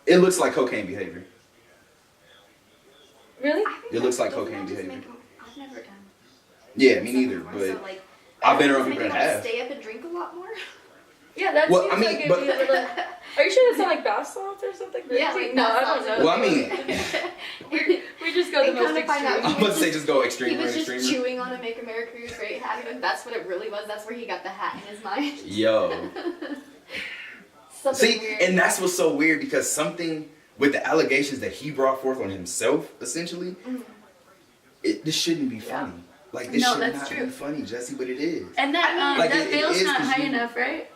it looks like cocaine behavior. Really? I think It looks like doesn't cocaine that just behavior. make 'em- I've never done. Yeah, me neither. before, But so, like, I've been does around it people make that you have. Stay up and drink a lot more. Yeah, that's. Well, I mean, like but- are you sure that's not like bath salts or something? Yeah, crazy? like no, bath I don't salts. know. Well, I mean, we just go the And most come to find out extreme. I'm about to say just go He extreme was or just extreme. chewing on a "Make America Great" hat, and that's what it really was. That's where he got the hat in his mind. Yo. Something See, weird. and that's what's so weird, because something with the allegations that he brought forth on himself, essentially, this shouldn't be funny. Like, this No, should that's not true. be funny, Jesse, but it is. And that Like, that it bail's is not 'cause high you- enough, right?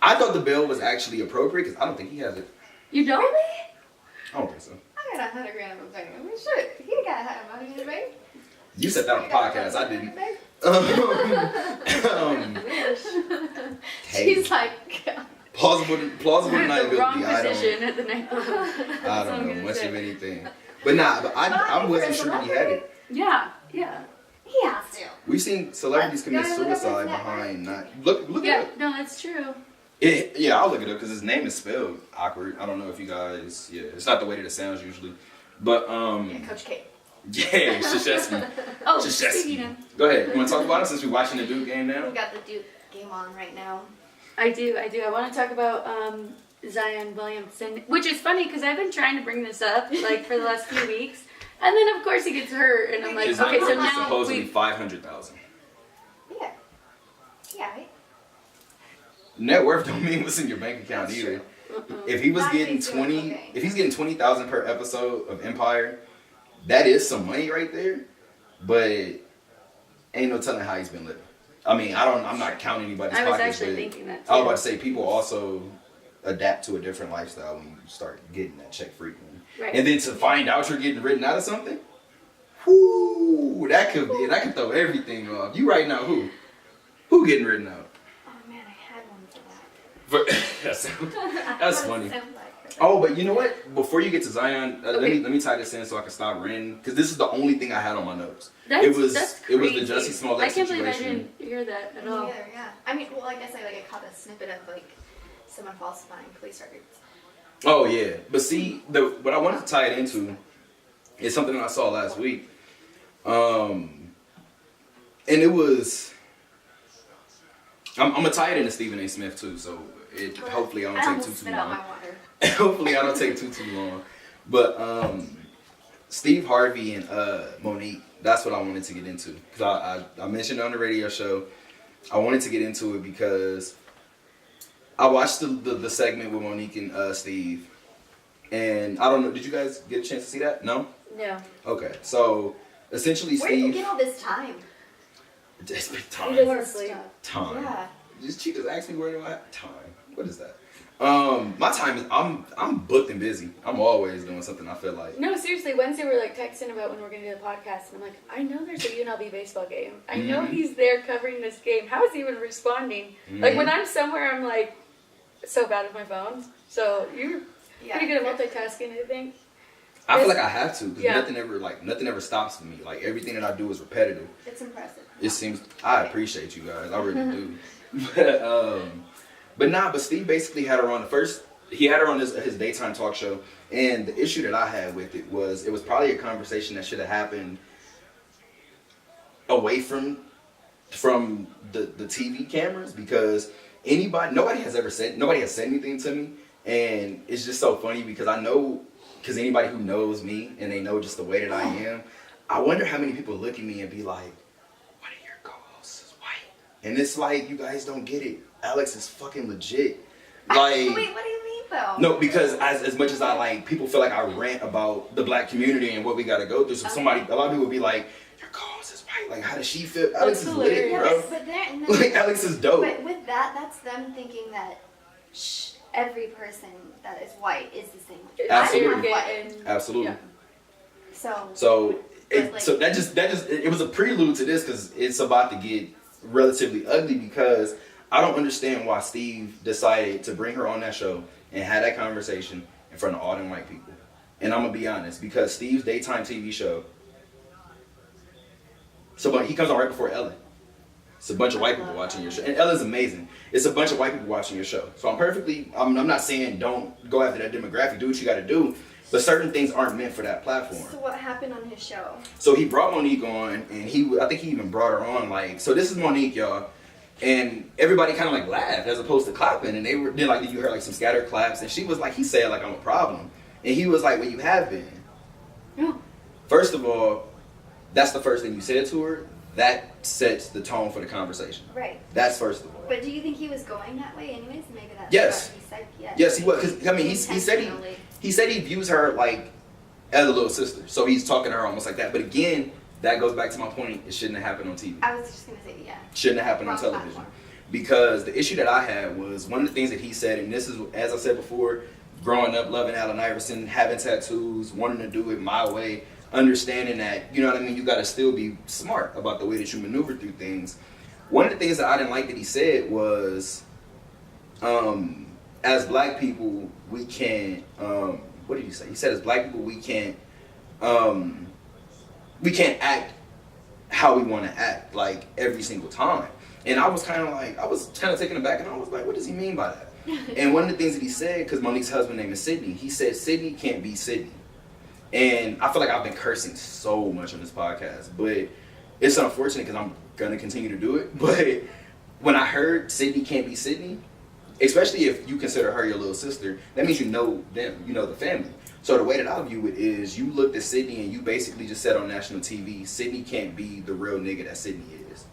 I thought the bill was actually appropriate, because I don't think he has it. You don't? I don't think so. I got $100 grand of thing. I mean, shit, he got money in the bank. You said that on the podcast. I didn't. Hey, She's like, plausible We're in the wrong deniability. position at the nightclub. I That's what I'm don't know gonna much say. of anything. But nah, but I wasn't sure that he had it. Yeah, yeah. he has to. We've seen celebrities commit Gotta look up his suicide net behind not look it Yeah, up. no, that's true. Yeah, I'll look it up because his name is spelled awkward. I don't know if you guys. Yeah, it's not the way that it sounds usually. But Yeah, Coach K. yeah, Krzyzewski. Oh, Krzyzewski. speaking of, Go ahead. You want to talk about it since we're watching the Duke game now? We got the Duke game on right now. I do. I want to talk about Zion Williamson, which is funny because I've been trying to bring this up like for the last few weeks, and then of course he gets hurt, and I'm like, His okay, so number is now supposedly we. 500,000. Yeah. Yeah, right? net worth don't mean what's in your bank account That's either. true. If he was Not getting if he's doing 20, okay. if he's getting 20,000 per episode of Empire, that is some money right there. But ain't no telling how he's been living. I mean, I'm not counting anybody's I was pockets. actually but thinking that too. I was about to say people also adapt to a different lifestyle when you start getting that check frequently. Right. And then to find out you're getting written out of something, whoo, that could throw everything off. You right now, who getting written out? Oh man, I had one for that. That's funny. Oh, but you know what? Before you get to Zion, Okay. let me tie this in so I can stop ranting, because this is the only thing I had on my notes. That's it was crazy. the Jussie Smollett I can't believe I situation. didn't hear that at Me all. neither, yeah. I mean, well, I guess I caught a snippet of like someone falsifying police records. Oh yeah, but see, what I wanted to tie it into is something that I saw last week, and it was. I'm gonna tie it into Stephen A. Smith too, so hopefully I don't take almost too spit long. out my water. Hopefully I don't take too long. But Steve Harvey and Monique, that's what I wanted to get into, because I mentioned it on the radio show. I wanted to get into it because I watched the segment with Monique and Steve, and I don't know, did you guys get a chance to see that? No? No. Okay, so essentially Where do you Steve, get all this time? it's been He time. doesn't sleep. Time. Yeah. Just she just asked me where do I have time. What is that? My time is I'm booked and busy. I'm always doing something I feel like. No, seriously, Wednesday we're like texting about when we're gonna do the podcast, and I'm like, I know there's a UNLV baseball game. I know Mhm. he's there covering this game. How is he even responding? Like when I'm somewhere, I'm like so bad with my phone. So you're pretty good at multitasking, I think. I feel like I have to, because Yeah. nothing ever stops for me. Like everything that I do is repetitive. It's impressive. It seems I appreciate you guys. I really do. But Steve basically had her on he had her on his daytime talk show, and the issue that I had with it was probably a conversation that should have happened away from the TV cameras, because nobody has said anything to me, and it's just so funny because I know, because anybody who knows me and they know just the way that I am, I wonder how many people look at me and be like, one of your co-hosts is white. And it's like, you guys don't get it. Alex is fucking legit. Like, Wait, what do you mean though? no, because as much as I like, people feel like I rant about the black community and what we gotta go through. So a lot of people will be like, your co-host is white. Like, how does she feel? Alex is lit, Yeah, bro. but Like, Alex is dope. But with that, that's them thinking that every person that is white is the same. Absolutely. I'm not white. Absolutely. Yeah. So It was a prelude to this, because it's about to get relatively ugly, because I don't understand why Steve decided to bring her on that show and have that conversation in front of all them white people. And I'm gonna be honest, because Steve's daytime TV show, he comes on right before Ellen. It's a bunch of white people watching your show, and Ellen's amazing. It's a bunch of white people watching your show. So I'm not saying don't go after that demographic, do what you got to do, but certain things aren't meant for that platform. So what happened on his show? So he brought Monique on, and I think he even brought her on, like, so this is Monique, y'all. And everybody kind of like laughed as opposed to clapping, and then like you heard like some scattered claps, and she was like, he said like I'm a problem, and he was like, well, you have been. No. First of all, that's the first thing you said to her. That sets the tone for the conversation. Right. That's first of all. But do you think he was going that way anyways? Maybe that's Yes. what he said. Yes. Yes, he was. Because I mean, he said Intentionally. he said he views her like as a little sister, so he's talking to her almost like that. But again, that goes back to my point. It shouldn't have happened on TV. I was just gonna say yeah. Shouldn't have happened on Wrong television. platform. Because the issue that I had was one of the things that he said, and this is, as I said before, growing up loving Allen Iverson, having tattoos, wanting to do it my way, understanding that, you know what I mean, you got to still be smart about the way that you maneuver through things. One of the things that I didn't like that he said was, as black people, we can't, what did he say? He said as black people, we can't act how we want to act, like, every single time. And I was kind of taken aback, and I was like, what does he mean by that? And one of the things that he said, because Monique's husband's name is Sydney, he said Sydney can't be Sydney. And I feel like I've been cursing so much on this podcast, but it's unfortunate because I'm going to continue to do it. But when I heard Sydney can't be Sydney, especially if you consider her your little sister, that means you know them, you know the family. So the way that I view it is you looked at Sydney and you basically just said on national TV, Sydney can't be the real nigga that Sydney is.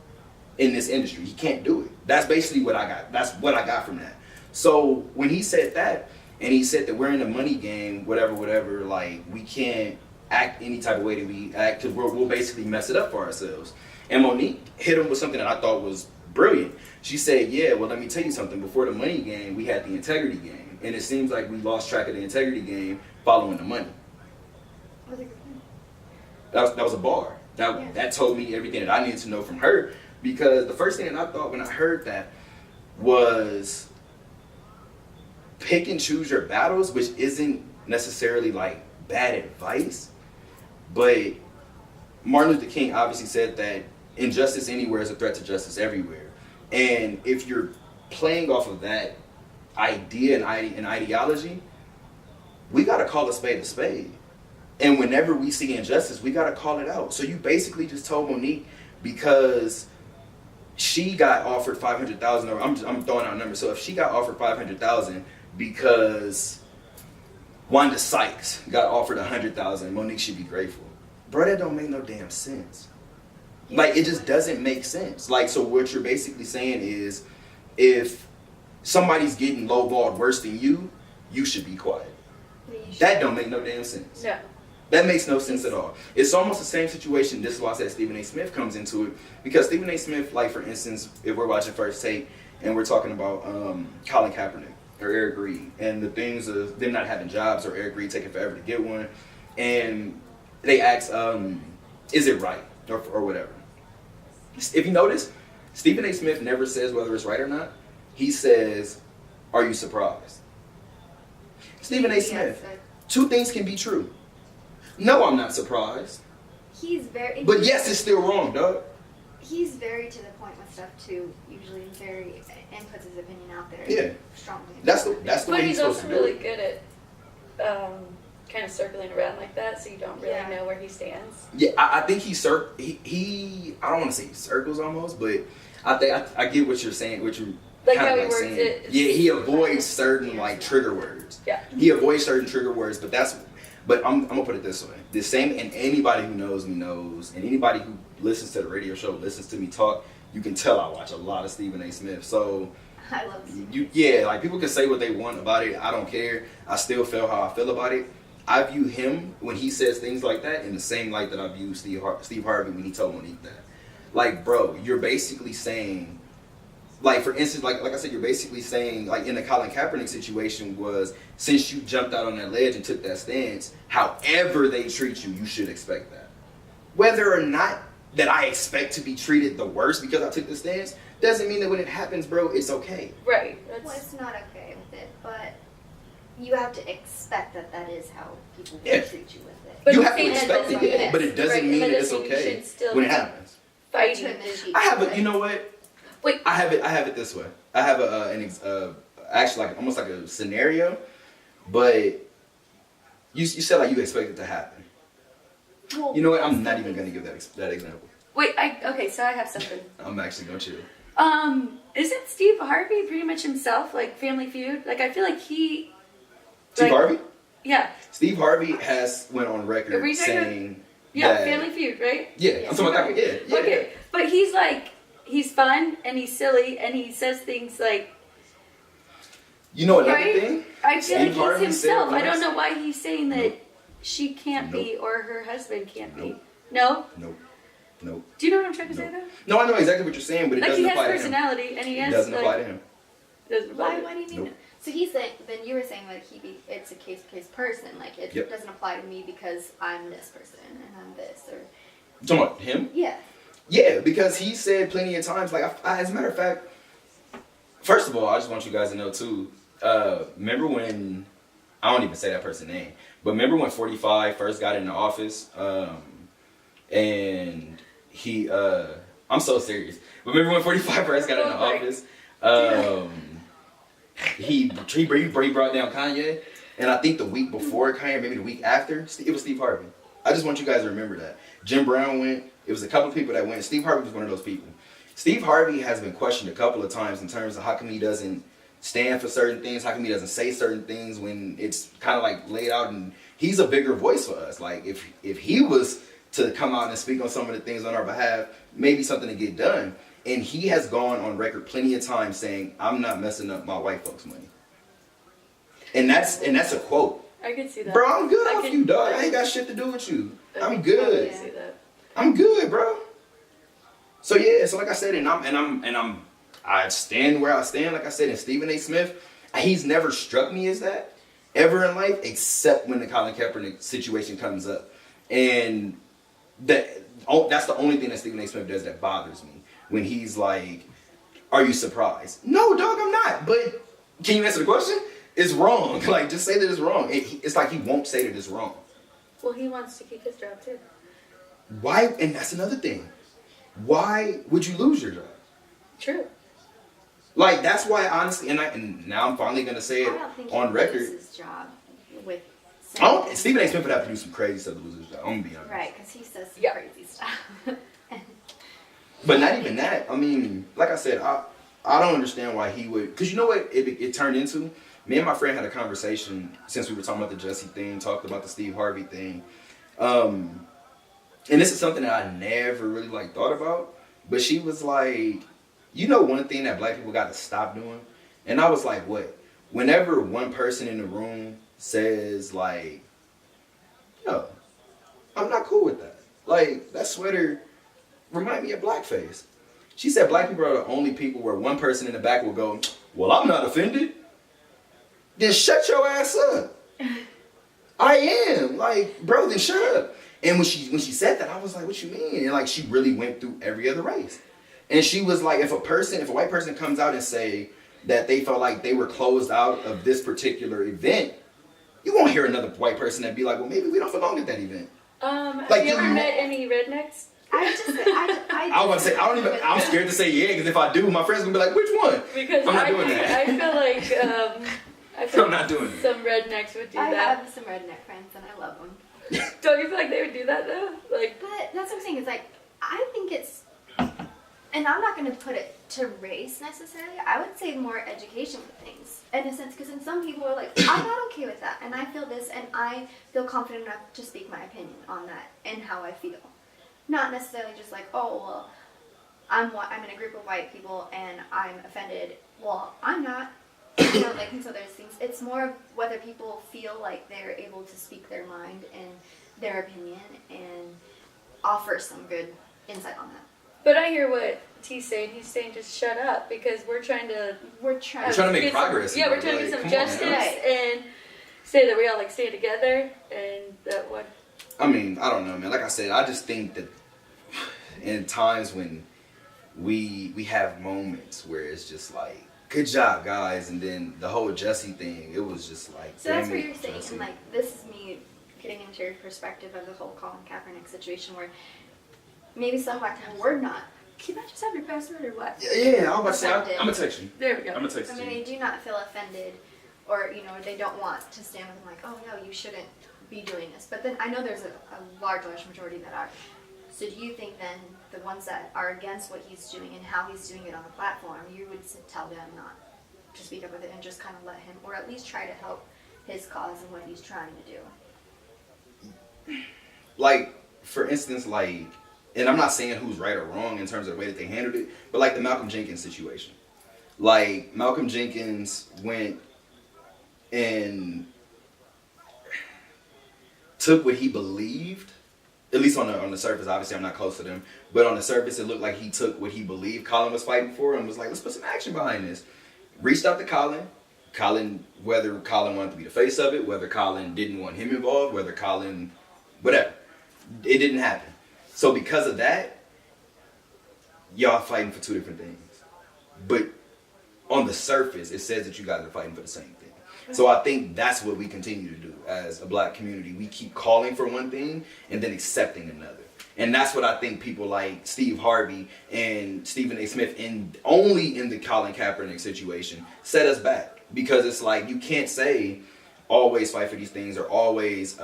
in this industry. He can't do it. That's basically what I got. That's what I got from that. So when he said that, and he said that we're in a money game, whatever, like we can't act any type of way that we act because we'll basically mess it up for ourselves. And Monique hit him with something that I thought was brilliant. She said, yeah, well, let me tell you something. Before the money game, we had the integrity game. And it seems like we lost track of the integrity game following the money. That was a bar. That told me everything that I needed to know from her. Because the first thing that I thought when I heard that was pick and choose your battles, which isn't necessarily like bad advice. But Martin Luther King obviously said that injustice anywhere is a threat to justice everywhere. And if you're playing off of that idea and ideology, we got to call a spade a spade. And whenever we see injustice, we got to call it out. So you basically just told Monique because she got offered $500,000, or I'm throwing out numbers. So if she got offered $500,000 because Wanda Sykes got offered $100,000, Monique should be grateful. Bro, that don't make no damn sense. Like, it just doesn't make sense. Like, so what you're basically saying is, if somebody's getting lowballed worse than you, you should be quiet. That don't make no damn sense. No. That makes no sense at all. It's almost the same situation. This is why I said Stephen A. Smith comes into it. Because Stephen A. Smith, like, for instance, if we're watching First Take and we're talking about Colin Kaepernick or Eric Reed and the things of them not having jobs or Eric Reed taking forever to get one, and they ask, is it right or whatever. If you notice, Stephen A. Smith never says whether it's right or not. He says, are you surprised? Stephen A. Smith, two things can be true. No, I'm not surprised. He's very... But yes, it's still wrong, dog. He's very to the point with stuff too. Usually very puts his opinion out there. Yeah. Strongly. That's the But way he's supposed also to do really it. good at kind of circling around like that, so you don't really Yeah. know where he stands. Yeah, I think he I don't want to say he circles almost, but I think I get what you're saying, what you Like kinda how he like words saying. it. Yeah, he avoids certain like trigger words. Yeah. He avoids certain trigger words, but I'm gonna put it this way. The same, and anybody who knows me knows, and anybody who listens to the radio show, listens to me talk, you can tell I watch a lot of Stephen A. Smith. So I love Stephen. like people can say what they want about it. I don't care. I still feel how I feel about it. I view him when he says things like that in the same light that I view Steve Harvey when he told Monique that. Like, bro, you're basically saying, like, for instance, like I said, you're basically saying, like, in the Colin Kaepernick situation was, since you jumped out on that ledge and took that stance, however they treat you, you should expect that. Whether or not that I expect to be treated the worst because I took the stance, doesn't mean that when it happens, bro, it's okay. Right. Well, it's not okay with it, but you have to expect that is how people will Yeah. treat you with it. But You you're have to saying that expect it, doesn't yeah, mean but it doesn't right, mean but that it's doesn't mean you okay should still when it keep happens. fighting. Turn the sheet. I have a, you know what? Wait. I have it this way. I have actually like almost like a scenario, but you said like you expect it to happen. Well, You know what? I'm not even gonna give that example. Wait. Okay. So I have something. I'm actually gonna chill. Isn't Steve Harvey pretty much himself like Family Feud? Like I feel like he. Steve like, Harvey? Yeah. Steve Harvey has went on record Are we talking about- saying Yeah. that, Family Feud, right? Yeah, I'm talking about that. Yeah. Okay. But he's like he's fun and he's silly and he says things like. You know another Right? thing? I feel Steve like Harvey he's said himself. I once- don't know why he's saying that Nope. she can't be Nope. or her husband can't be. Nope. No? Nope. Do you know what I'm trying to say Nope. though? No, I know exactly what you're saying, but it Like doesn't he has apply to him. personality and he It has doesn't like, apply to him. doesn't apply to Why do you mean Nope. that? So he's saying, then you were saying like it's a case-to-case person. Like it Yep. doesn't apply to me because I'm this person and I'm this or You talking about him? yeah. Yeah, because he said plenty of times, like, as a matter of fact, first of all, I just want you guys to know, too, remember when, I don't even say that person's name, but remember when 45 first got in the office, and he, I'm so serious, but remember when 45 first got in the office, he brought down Kanye, and I think the week before Kanye, maybe the week after, it was Steve Harvey. I just want you guys to remember that. Jim Brown went. It was a couple of people that went. Steve Harvey was one of those people. Steve Harvey has been questioned a couple of times in terms of how come he doesn't stand for certain things, how come he doesn't say certain things when it's kind of like laid out, and he's a bigger voice for us. Like if he was to come out and speak on some of the things on our behalf, maybe something to get done. And he has gone on record plenty of times saying, "I'm not messing up my white folks' money." And that's a quote. I can see that. Bro, I'm good off you, dog. I ain't got shit to do with you. I'm good. I see that. I'm good, bro. So yeah, so like I said, I stand where I stand. Like I said, and Stephen A. Smith, he's never struck me as that ever in life, except when the Colin Kaepernick situation comes up, and that's the only thing that Stephen A. Smith does that bothers me. When he's like, "Are you surprised?" No, dog, I'm not. But can you answer the question? It's wrong. Like, just say that it's wrong. It's like he won't say that it's wrong. Well, he wants to keep his job too. Why? And that's another thing. Why would you lose your job? True. Like, that's why, honestly, and now I'm finally gonna say it I don't think on he record. loses his job with. Stephen A. Smith would have to do some crazy stuff to lose his job. I'm gonna be honest. Right, because he says some Yeah. crazy stuff. But not even that. I mean, like I said, I don't understand why he would. Because you know what it turned into? Me and my friend had a conversation since we were talking about the Jesse thing, talked about the Steve Harvey thing. And this is something that I never really like thought about. But she was like, you know one thing that black people got to stop doing? And I was like, what? Whenever one person in the room says like, yo, I'm not cool with that. Like, that sweater remind me of blackface. She said black people are the only people where one person in the back will go, well, I'm not offended. Then shut your ass up. I am. Like, bro, then shut up. And when she said that, I was like, what you mean? And like, she really went through every other race. And she was like, if a white person comes out and say that they felt like they were closed out of this particular event, you won't hear another white person that be like, well, maybe we don't belong at that event. Have Like, you ever met any rednecks? I want to say, I'm scared to say yeah, because if I do, my friends gonna be like, which one? Because I'm not doing that. I feel like I'm not doing it. some rednecks would do I that. have some redneck friends and I love them. Don't you feel like they would do that though? Like, But that's what I'm saying. Is like I think it's, and I'm not going to put it to race necessarily. I would say more education with things in a sense, because then some people are like, I'm not okay with that, and I feel this, and I feel confident enough to speak my opinion on that and how I feel. Not necessarily just like, oh well, I'm in a group of white people and I'm offended. Well, I'm not. You know, like, and so there's things. It's more of whether people feel like they're able to speak their mind and their opinion and offer some good insight on that. but I hear what T's saying. He's saying just shut up because we're trying to We're trying to make get progress. We're trying to Like, get some come on, justice man. and say that we all like stay together and that what. I mean, I don't know, man. Like I said, I just think that in times when we have moments where it's just like, good job, guys, and then the whole Jesse thing, it was just like, So that's damn what it, you're saying, Jesse. and like this is me getting into your perspective of the whole Colin Kaepernick situation, where maybe some black people were not. Can I just have your password or what? Yeah, I was about to say, Offended. I'm gonna text you. There we go. I'm gonna text I you. mean, they do not feel offended, or you know, they don't want to stand with them like, oh no, you shouldn't be doing this. But then I know there's a large majority that are. So do you think then the ones that are against what he's doing and how he's doing it on the platform, you would tell them not to speak up with it and just kind of let him, or at least try to help his cause and what he's trying to do? Like, for instance, like, and I'm not saying who's right or wrong in terms of the way that they handled it, but like the Malcolm Jenkins situation. Like, Malcolm Jenkins went and took what he believed, at least on the surface. Obviously, I'm not close to them, but on the surface, it looked like he took what he believed Colin was fighting for and was like, let's put some action behind this. Reached out to Colin, whether Colin wanted to be the face of it, whether Colin didn't want him involved, whether Colin, whatever. It didn't happen. So because of that, y'all fighting for two different things. But on the surface, it says that you guys are fighting for the same thing. So I think that's what we continue to do as a black community. We keep calling for one thing and then accepting another. And that's what I think people like Steve Harvey and Stephen A. Smith, only in the Colin Kaepernick situation, set us back. Because it's like, you can't say, always fight for these things or always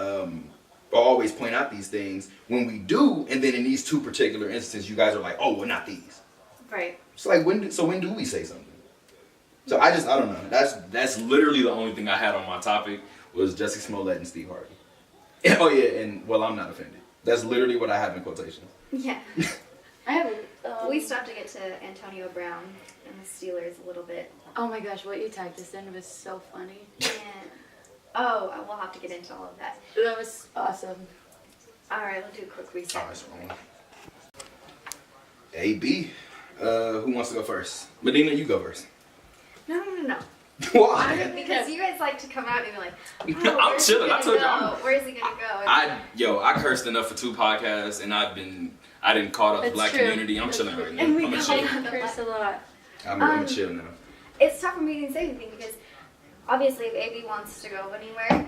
point out these things when we do, and then in these two particular instances, you guys are like, oh, well, not these. Right. It's like, when do we say something? So I don't know. That's Literally the only thing I had on my topic. was Jussie Smollett and Steve Harvey. And, oh yeah, and well, I'm not offended. That's literally what I have in quotations. Yeah. I have We still have to get to Antonio Brown and the Steelers a little bit. Oh my gosh, what you tagged us in was so funny. And, oh, we'll have to get into all of that. That was awesome. All right, we'll do a quick reset. AB. Who wants to go first? Medina, you go first. No. Why? Because you guys like to come out and be like, I'm where's he chilling. I gonna told you, go? Where's he gonna go? I cursed enough for 2 podcasts, and I didn't caught up the It's black true. community. I'm chilling right now. And we I'm call chill. it- Curse a lot. I'm chill now. It's tough for me to say anything because obviously if AB wants to go anywhere,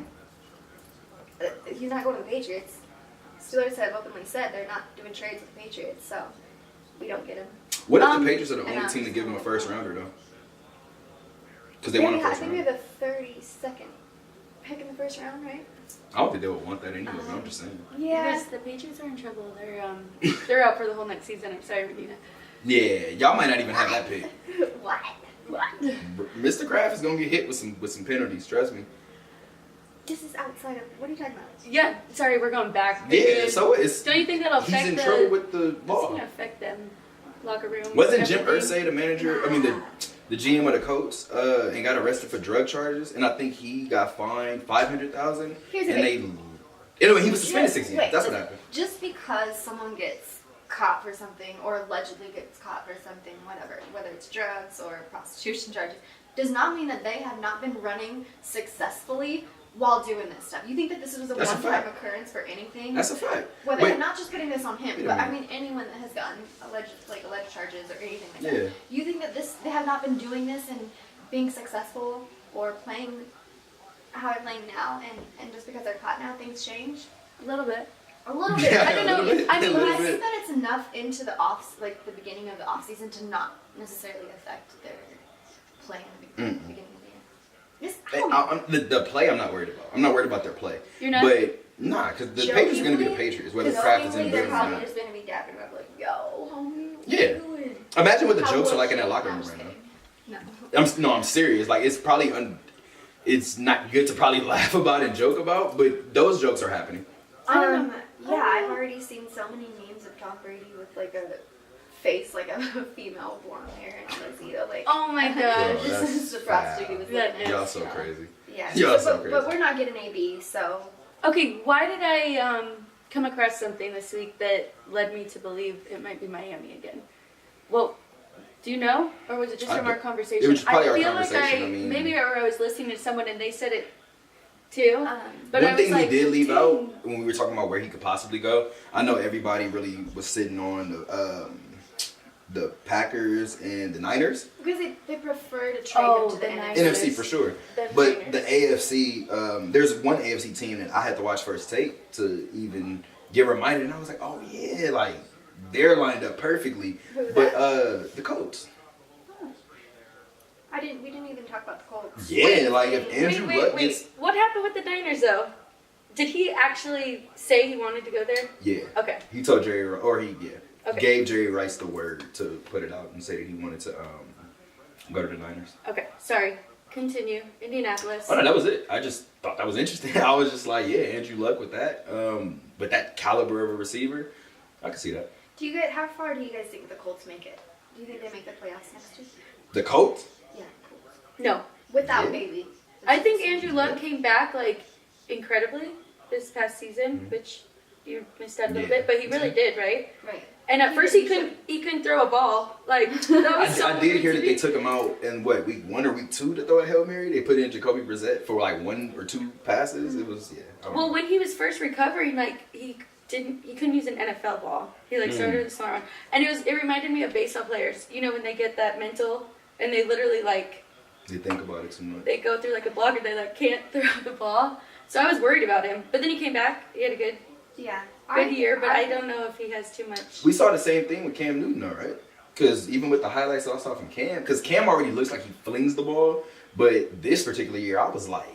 he's not going to the Patriots. Steelers have openly said they're not doing trades with the Patriots, so we don't get him. What if the Patriots are the and only I'm team to give him a so- first rounder though? Because they won a I first think round. they're the 32nd pick in the first round, right? I don't think they would want that anyway. But I'm just saying. Yeah. Because the Patriots are in trouble. They're out for the whole next season. I'm sorry, Medina. Yeah, y'all might not even have that pick. What? Mr. Kraft is gonna get hit with some penalties. Trust me. This is outside of. What are you talking about? Yeah, sorry, we're going back. Yeah, so it's Don't you think that'll affect he's in the? trouble with the It's ball. gonna affect them. Locker room. Wasn't Jim everything. Irsay the manager? I mean the GM of the Colts, and got arrested for drug charges, and I think he got fined $500,000. Here's the And thing. anyway, he was suspended 6 years. Wait, That's what listen, happened. Just because someone gets caught for something or allegedly gets caught for something, whatever, whether it's drugs or prostitution charges, does not mean that they have not been running successfully while doing this stuff. You think that this was a That's a one-time fact. occurrence for anything? That's a fact. Whether Wait. I'm not just putting this on him, Wait a but I minute. mean anyone that has gotten alleged charges or anything like Yeah. that. You think that they have not been doing this and being successful or playing how they're playing now, and just because they're caught now, things change? A little bit. A little bit. Yeah, I don't a know. little bit, I mean, a but little I bit. think that it's enough into the the beginning of the off season to not necessarily affect their play in the beginning of the year. Yes, I Hey, don't know. the play I'm not worried about. I'm not worried about their play. You're not? But nah, because the Patriots are gonna be the Patriots, whether Kraft is in the they're building or probably not. just gonna be dapping up like, yo, homie, what Yeah. you doing? Imagine what the How jokes are was like in that she? locker I'm room just right now. kidding. No. I'm serious. Like it's probably it's not good to probably laugh about and joke about, but those jokes are happening. Yeah, I've already seen so many memes of Tom Brady with like a face like a female blonde hair and Lizzie, like. Oh my Bro, gosh. that's This is the prostitute he was That looking at. Y'all so crazy. Yeah, Y'all so, so but crazy. we're not getting AB, so Okay, why did I come across something this week that led me to believe it might be Miami again? Well, do you know, or was it just from our conversation? it was probably I our feel like conversation, I mean- maybe or I was listening to someone and they said it too. But I One was thing like, he did leave dang. out when we were talking about where he could possibly go, I know everybody really was sitting on the Packers and the Niners. because they prefer to trade Oh, him to the the NFC. Niners. NFC for sure. The But Niners. the AFC, there's one AFC team that I had to watch first take to even get reminded, and I was like, oh yeah, like they're lined up perfectly. Who's But that? the Colts. We didn't even talk about the Colts. Yeah, like if Andrew Luck wait. gets What happened with the Niners though? Did he actually say he wanted to go there? yeah, Okay. he told Jerry or he Okay. gave Jerry Rice the word to put it out and say that he wanted to go to the Niners. Okay. Sorry. Continue. Indianapolis. Oh no, that was it. I just thought that was interesting. I was just like, yeah, Andrew Luck with that, with that caliber of a receiver, I could see that. How far do you guys think the Colts make it? Do you think they make the playoffs next year? The Colts. Yeah, Colts. No. Without Yeah. baby. I think Andrew Luck came back like incredibly this past season, which you missed out a little Yeah. bit, but he really did, right? Right. And at first he couldn't throw a ball. Like that was so I did weird hear to that me. they took him out in what week 1 or week 2 to throw a Hail Mary. They put in Jacoby Brissett for like 1 or 2 passes. It was I don't Well, know. when he was first recovering, like he couldn't use an NFL ball. He like started with a small one, and it reminded me of baseball players. You know when they get that mental and they literally like They think about it too much. they go through like a block and they like can't throw the ball. So I was worried about him, but then he came back. He had a good year, but I don't know if he has too much. We saw the same thing with Cam Newton, though, right? Because even with the highlights I saw from Cam, because Cam already looks like he flings the ball, but this particular year I was like,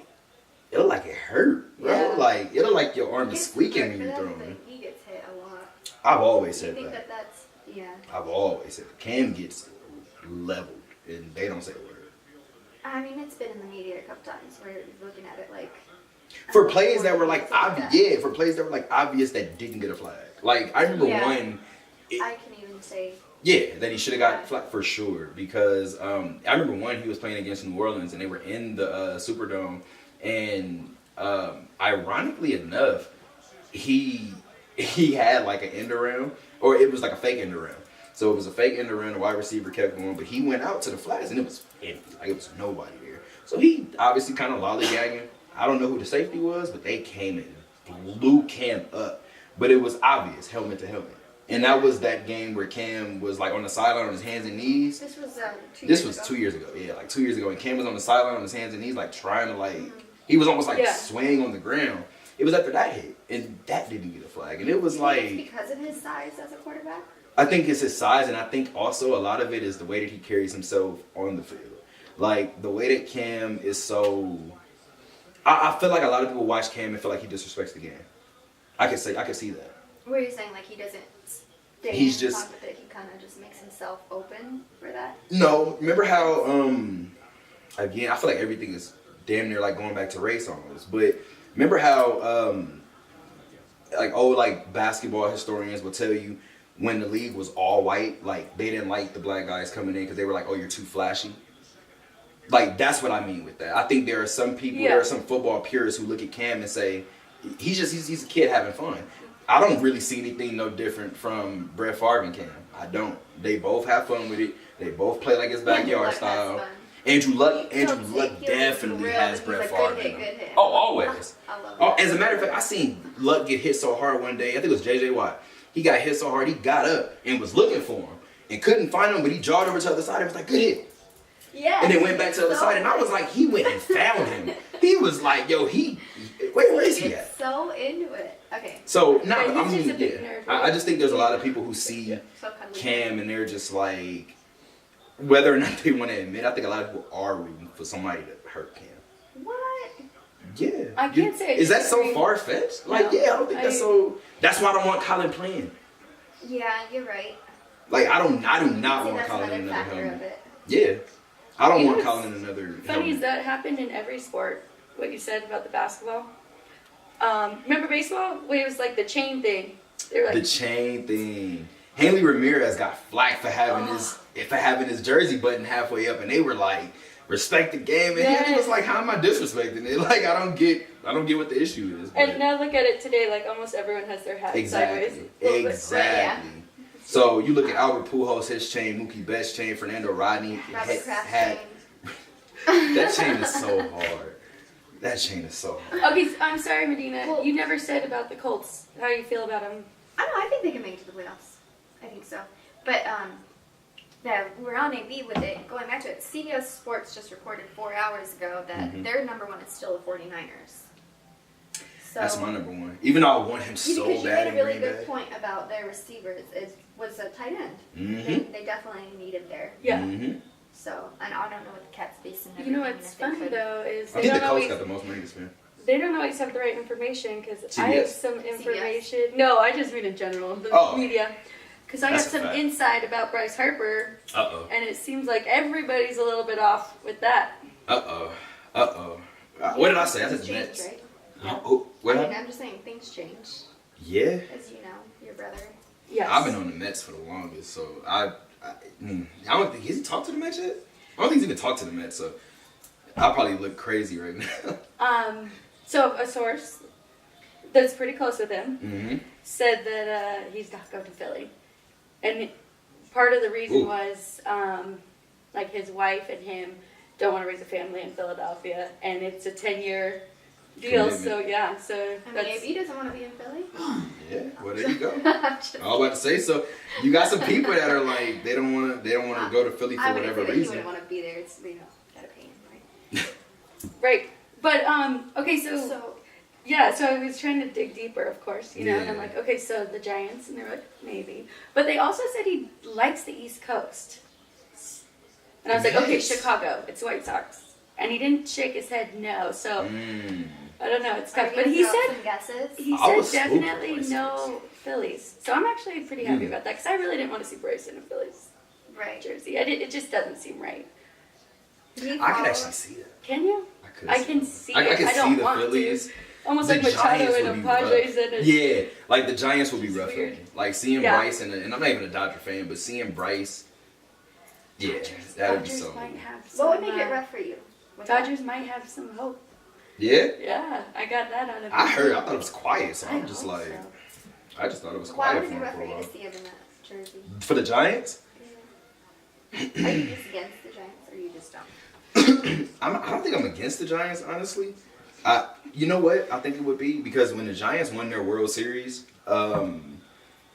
it looked like it hurt, bro. Yeah. Like it looked like your arm is It's squeaking hard when for you're them, throwing. but he gets hit a lot. I've always Do you said think that. that's I've always said that. Cam gets leveled, and they don't say a word. I mean, it's been in the media a couple times where you're looking at it like. For plays that were like Something like obvious, that. yeah, for plays that were like obvious that didn't get a flag. Like I remember Yeah. one. I can even say. Yeah, that he should have got flack for sure because I remember one he was playing against New Orleans and they were in the Superdome, and ironically enough, he had like an end around, or it was like a fake end around. So it was a fake end around. The wide receiver kept going, but he went out to the flats and it was empty, like it was nobody there. So he obviously kind of lollygagging. I don't know who the safety was, but they came and blew Cam up. But it was obvious, helmet to helmet. And that was that game where Cam was like on the sideline on his hands and knees. This was 2 years This was ago. 2 years ago. Yeah, like 2 years ago. And Cam was on the sideline on his hands and knees, like trying to like, he was almost like swaying on the ground. It was after that hit, and that didn't get a flag. And it was like, It's because of his size as a quarterback? I think it's his size, and I think also a lot of it is the way that he carries himself on the field. Like the way that Cam is so, I feel like a lot of people watch Cam and feel like he disrespects the game. I could see that. Were you saying like he doesn't stay He's in just- pocket, that he kind of just makes himself open for that? No, remember how again, I feel like everything is damn near like going back to race almost. But remember how like old like basketball historians will tell you when the league was all white, like they didn't like the black guys coming in because they were like, oh, you're too flashy. Like that's what I mean with that. I think there are some people, there are some football purists who look at Cam and say, he's a kid having fun. I don't really see anything no different from Brett Favre and Cam. I don't. They both have fun with it. They both play like it's backyard style. Andrew Luck definitely has Brett Favre in him. Oh, always. I love Oh, that. as a matter of fact, I seen Luck get hit so hard one day. I think it was J.J. Watt. He got hit so hard, he got up and was looking for him and couldn't find him, but he jogged over to the other side and was like, good hit. Yeah. And then went back to the other side, and I was like, he went and found him. He was like, yo, where is he at? So into it. Okay. So, Yeah, I he's mean, just a big yeah. nerd. I just think there's a lot of people who see So cuddly. Cam and they're just like, whether or not they want to admit, I think a lot of people are rooting for somebody to hurt Cam. What? Yeah. I can't say I Is that so disagree. far fetched? Like, No, yeah, I don't think that's so. That's why I don't want Colin playing. Yeah, you're right. Like, I do not See, want that's Colin in another another factor of helmet. it. Yeah. I don't You want know Colin in another Funny is helmet. that happened in every sport. What you said about the basketball. Remember baseball? When it was like the chain thing. They were like, The chain thing. Hanley Ramirez got flack for having his jersey button halfway up, and they were like, respect the game, and he was like, how am I disrespecting it? Like, I don't get what the issue is. and now look at it today. Like almost everyone has their hat Exactly. sideways. a little bit. Exactly. So you look at Albert Pujols, his chain, Mookie Betts' chain, Fernando Rodney Robert Kraft hat. chain. That chain is so hard. That chain is so hard. Okay, so I'm sorry, Medina. Well- You never said about the Colts. How do you feel about them? I don't know. I think they can make it to the playoffs. I think so. But yeah, we're on AB with it. Going back to it, CBS Sports just reported 4 hours ago that their number one is still the 49ers. So, That's my number one. Even though I want him so because you bad made in a really Green good Bay. point about their receivers. It was a tight end. Mm-hmm. They definitely needed there. Yeah. Mm-hmm. So, and I don't know what the Cat's basing. You know what's funny though is I they think the don't Colts always got the most money to spend. they don't always have the right information because I have CBS? some information. No, I just mean in general the Oh. media. Because I got That's a some fact. insight about Bryce Harper, Uh-oh. and it seems like everybody's a little bit off with that. Uh-oh. Uh-oh. What did I say? I said Things the change, Mets. right? Oh, what I mean, happened? I'm just saying things change, Yeah. as you know, your brother. Yes. I've been on the Mets for the longest, so I don't think has he talked to the Mets yet? I don't think he's even talked to the Mets, so I probably look crazy right now. So a source that's pretty close with him Mm-hmm. said that he's not going to Philly, and part of the reason Ooh. was like his wife and him don't want to raise a family in Philadelphia, and it's a 10-year deal. Commitment. So yeah, so I mean, that's AB doesn't want to be in Philly. Yeah, well there you go. I was about to say, so you got some people that are like they don't want to go to Philly for I wouldn't whatever say that he reason. wouldn't want to be there. It's, you know, gotta pay him, right? right. But okay, so So, yeah, so I was trying to dig deeper, of course, you know, and I'm Yeah. like, okay, so the Giants, and they're like, maybe. But they also said he likes the East Coast. And I was like, okay, Nice. Chicago, it's White Sox. And he didn't shake his head no, so Mm. I don't know, it's are tough. you But gonna he throw out said, some guesses. he I said was spooked definitely by no Phillies. So I'm actually pretty happy Mm. about that, because I really didn't want to see Bryce in a Phillies Right. jersey. It just doesn't seem right. Do you I could follow- actually see that. Can you? I could. I can see I it. can I see don't the want Phillies. Almost The like Machado Giants and would a be Padres rough. and a... Yeah, like the Giants would be rough for Weird. me. Like seeing Yeah. Bryce and I'm not even a Dodger fan, but seeing Bryce, yeah, that'd be Dodgers so. might have some, What would make it rough for you? What's that? Dodgers might have some hope. Yeah, Yeah, I got that out of I it. thought it was quiet, so I I'm just hope like, so. I just thought it was Why quiet would for it be him rough for for a you to while. see him in that jersey? For the Giants, Are you just against the Giants, or you just don't? I don't think I'm against the Giants, honestly. You know what? I think it would be because when the Giants won their World Series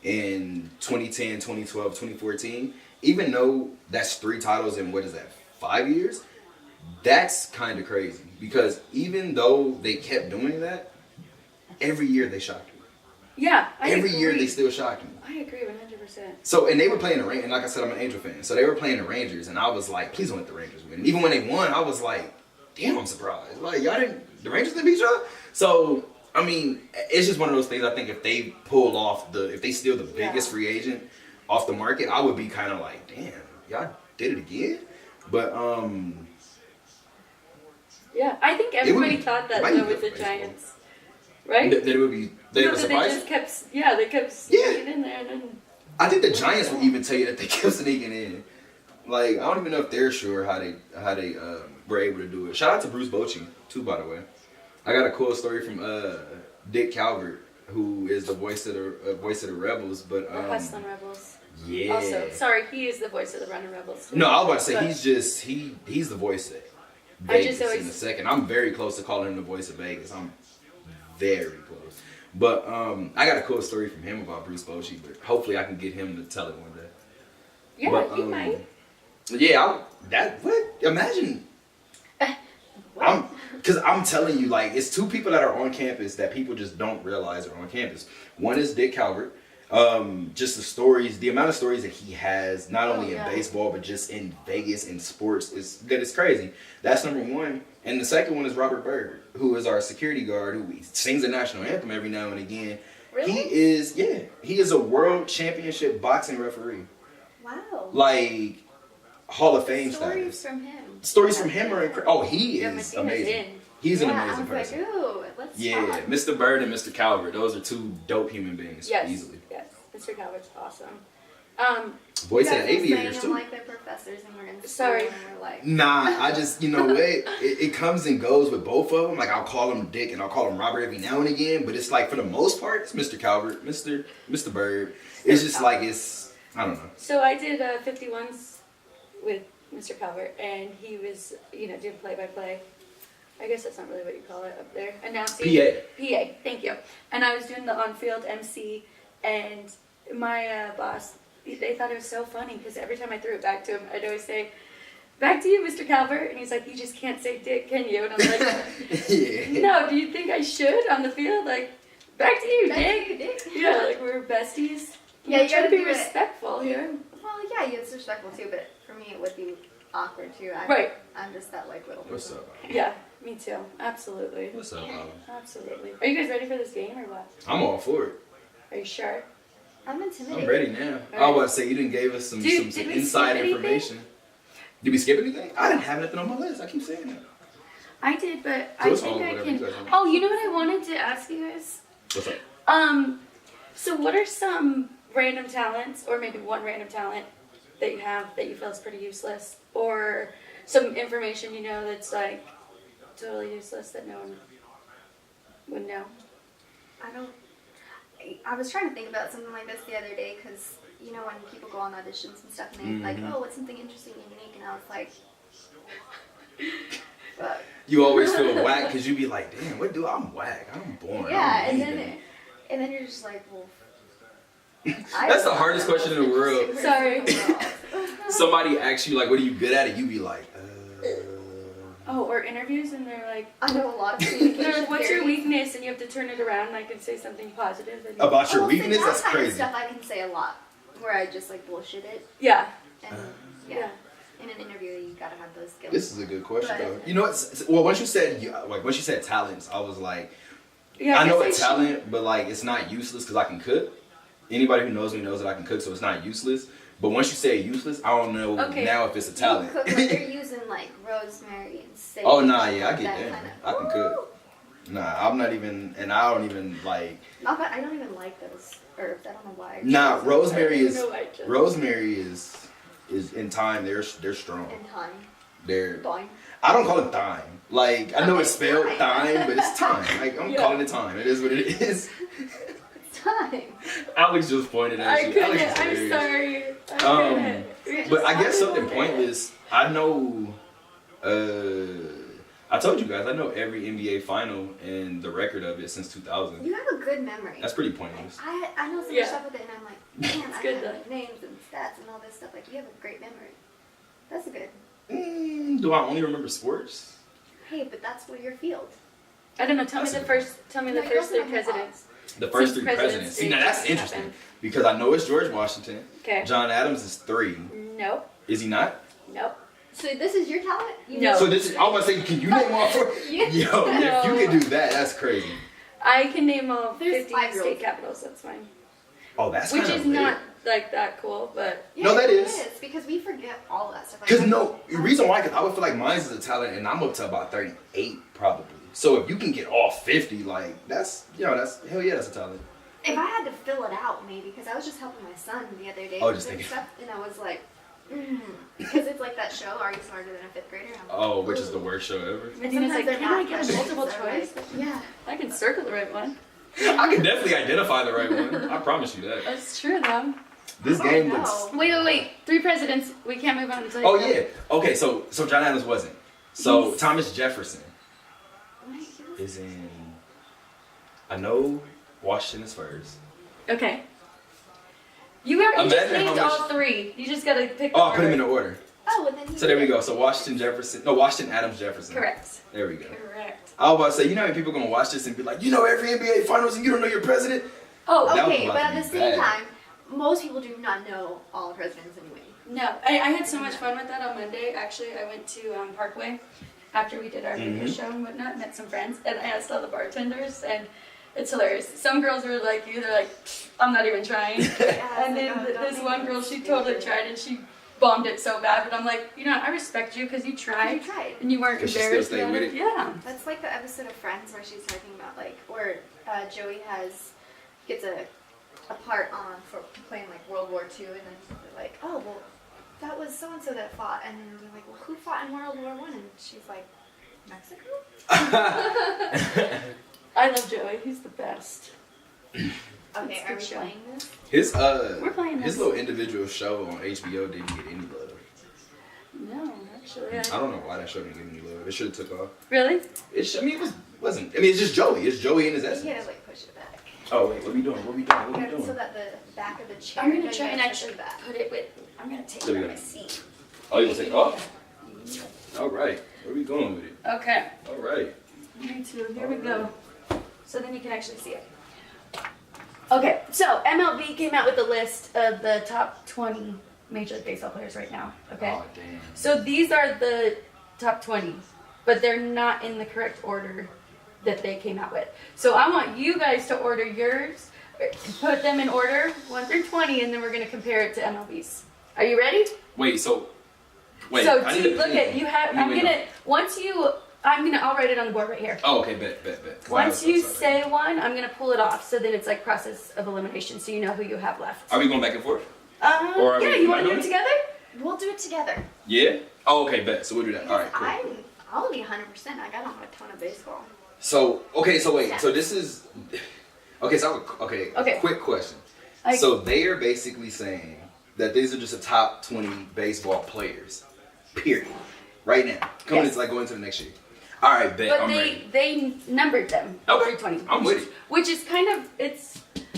in 2010, 2012, 2014, even though that's 3 titles in, what is that, 5 years? That's kind of crazy because even though they kept doing that, every year they shocked me. Yeah, I Every agree. year they still shocked me. I agree 100%. So, and they were playing the Rangers, and like I said, I'm an Angel fan. So they were playing the Rangers, and I was like, please don't let the Rangers win. And even when they won, I was like, damn, I'm surprised. Like, the Rangers didn't beat y'all? So, I mean, it's just one of those things. I think if they pull off if they steal the biggest free agent off the market, I would be kind of like, damn, y'all did it again? But, Yeah, I think everybody thought that might be though with the good for baseball. Giants, right? that it would be, they No, were that they surprised. just kept, they kept sneaking in there and then. I think the Giants would even tell you that they kept sneaking in. Like, I don't even know if they're sure how they were able to do it. Shout out to Bruce Bochy, too, by the way. I got a cool story from Dick Calvert, who is the voice of the Rebels. But Or Hustlin' Rebels. yeah. Also, sorry, he is the voice of the Running Rebels. Too. No, I was about to say But- he's the voice of I just Vegas always- in a second. I'm very close to calling him the voice of Vegas. I'm very close. But I got a cool story from him about Bruce Bochy, but hopefully I can get him to tell it one day. Yeah, But, he might. Yeah, imagine. Because I'm telling you, like, it's 2 people that are on campus that people just don't realize are on campus. One is Dick Calvert. Just the amount of stories that he has, not only in baseball, but just in Vegas and sports, it's crazy. That's number 1. And the second one is Robert Byrd, who is our security guard, who sings the national anthem every now and again. Really? He is a world championship boxing referee. Wow. Like, Hall of Fame Stories status. from him. Stories from him are incredible. Oh, he Yeah, is Messina's amazing. in. He's an I amazing was person. like, ooh, let's Yeah, talk. Mr. Bird and Mr. Calvert, those are 2 dope human beings, Yes. easily. Yes. Mr. Calvert's awesome. Voice You of guys the were saying Aviators, them too. like they're professors and we're in school Sorry. and we're like, Nah, I just, you know what? It comes and goes with both of them. Like, I'll call him Dick and I'll call him Robert every now and again, but it's like, for the most part, it's Mr. Calvert, Mr. Bird. It's just like, I don't know. So I did 51s with Mr. Calvert, and he was, did play-by-play. I guess that's not really what you call it up there. Announcing. PA, thank you. And I was doing the on-field MC, and my boss, they thought it was so funny, because every time I threw it back to him, I'd always say, "Back to you, Mr. Calvert." And he's like, "You just can't say Dick, can you?" And I'm like, Yeah. "No, do you think I should on the field? Like, back to you, Back to Dick." you, Dick. Yeah, like we're besties. Yeah, you try to gotta be do it. respectful here. well, yeah, it's respectful too, but for me it would be awkward too. Right. I'm just that like little What's person. up? Yeah, me too. Absolutely. What's up, Alan? Absolutely. Are you guys ready for this game or what? I'm all for it. Are you sure? I'm intimidated. I'm ready now. I was about to say, you didn't give us some Dude, some did we inside skip anything? information. Did we skip anything? I didn't have nothing on my list. I keep saying that. I did, but So I it's all think I whatever can. you guys want. Oh, you know what I wanted to ask you guys? What's up? So what are some random talents, or maybe one random talent that you have that you feel is pretty useless, or some information you know that's like totally useless that no one would know? I was trying to think about something like this the other day because you know when people go on auditions and stuff and they're like, oh, what's something interesting and unique, and I was like, but You always feel whack because you be like, damn, what do I'm whack? I'm boring. yeah, I'm and leaving. then you're just like, well. That's the hardest question in the world. Sorry. Somebody asks you, like, what are you good at? And you be like, Oh, or interviews and they're like, I know a lot of they're communication. like, what's your theories. weakness? And you have to turn it around and I can say something positive. And About your Oh, well, see, weakness? that That's kind of crazy. stuff I can say a lot, where I just like bullshit it, yeah. and Yeah. yeah. In an interview, you gotta have those skills. This is a good question, But- though. You know what? Well, once you said talents, I was like, Yeah, I know guess it's talent, but like it's not useless because I can cook. Anybody who knows me knows that I can cook, so it's not useless. But once you say useless, I don't know Okay. now if it's a You talent. cook, like, they're using like rosemary and sage. Oh nah, yeah, I get that. kind of. I can cook. Nah, I'm not even, and I don't even like. Not that I don't even like those herbs. I don't know why. Nah, rosemary is No, I just- rosemary is in time. They're strong. In time. They're. Fine. I don't call it thyme. Like I know it's spelled Thyme. thyme, but it's thyme. Like I'm Yeah. calling it thyme. It is what it is. Time. Alex just pointed at I you. couldn't. Alex is I'm hilarious. sorry. I couldn't. But I guess something pointless. I know. I told you guys. I know every NBA final and the record of it since 2000. You have a good memory. That's pretty pointless. I know some Yeah. stuff with it, and I'm like, man, It's I good have though. like names and stats and all this stuff. Like, you have a great memory. That's good. Do I only remember sports? Hey, but that's what your field. I don't know. Tell me the first No, you first also three know hip-hop. presidents. The first Since three presidents. Presidents See, now Day that's happened. interesting because I know it's George Washington. Okay. John Adams is 3. Nope. Is he not? Nope. So this is your talent? You No. know- So this is. I was about to say, can you name all 4? Yeah. Yo, if No. you can do that, that's crazy. I can name all There's 50 5-year-olds. state capitals. That's fine. Oh, that's Which kind is of not like that cool, but Yeah, No, that it is. because we forget all of that stuff. Like, Because no, the reason why, because I would feel like mine is a talent, and I'm up to about 38 probably. So if you can get all 50, like that's that's hell yeah, that's a talent. if I had to fill it out, maybe, because I was just helping my son the other day. Oh, just and thinking. stuff, and I was like, because it's like that show, Are You Smarter Than a Fifth Grader? I'm like, Oh, which is "Ooh." the worst show ever. Medina's like, Sometimes they're can I not get a questions, multiple they're choice? like, yeah. I can circle the right one. I can definitely identify the right one. I promise you that. That's true, though. This I game know. looks. Wait. 3 presidents. We can't move on until you Oh go. yeah. Okay, so John Adams wasn't. So He's- Thomas Jefferson Wait, is in. I know Washington is first. Okay. You just Imagine how named much- all 3. You just gotta pick. Oh, I the put him in order. order. Oh, and then he So there we did. go. So Washington Jefferson. No, Washington Adams Jefferson. Correct. There we go. Correct. I was about to say, you know how many people gonna watch this and be like, you know every NBA finals and you don't know your president? Oh, That was Okay, about but to at be the same bad. time, most people do not know all the presidents anyway. no. I had so much fun with that on Monday. Actually, I went to Parkway after we did our video Mhm. show and whatnot, met some friends, and I asked all the bartenders, and it's hilarious. Some girls were like you, they're like, I'm not even trying. And then this one girl, she totally tried and she bombed it so bad. But I'm like, I respect you because you I tried tried. and you weren't 'Cause she still embarrassed stayed about with it. it. Yeah. That's like the episode of Friends where she's talking about where Joey gets a part on for playing like World War II, and then they're like, oh well, that was so and so that fought, and then they're like, well, who fought in World War I? And she's like, Mexico. I love Joey. He's the best. Okay, It's a are good we show. playing this? His We're playing his this. little individual show on HBO didn't get any love. No, actually. I don't know why that show didn't get any love. It should have took off. Really? I mean, it wasn't. I mean, it's just Joey. It's Joey and his You essence. gotta like push it back. Oh wait, what we doing? What we doing? What we Yeah, so doing? that the back of the chair. I'm gonna no, try you and gotta actually push it back. put it with. I'm gonna take There it we on go. my seat. Oh, you gonna say? Oh, all right. Where we going with it? Okay. All right. Me too. Here we go. So then you can actually see it. Okay, so MLB came out with a list of the top 20 Major League Baseball players right now. Okay. Oh damn. So these are the top 20, but they're not in the correct order that they came out with. So I want you guys to order yours, put them in order 1 through 20, and then we're gonna compare it to MLB's. Are you ready? Wait, so wait. So I need do, to look pay. at you have. Wait, I'll write it on the board right here. Oh, okay, bet. 'Cause I Once was you so sorry. say one, I'm gonna pull it off. So then it's like process of elimination, so you know who you have left. Are we going back and forth? Or are Yeah, we you want to do doing it it? together? We'll do it together. Yeah. Oh, okay, bet. So we'll do that. All right, cool. I'll be 100%. I got on a ton of baseball. So wait. So this is okay. So okay. Okay. Quick question. I- So they are basically saying that these are just the top 20 baseball players. Period. Right now, coming Yes. into like going to the next year. All right, bet. But I'm ready. they numbered them. Okay. 320. I'm with it. Which is kind of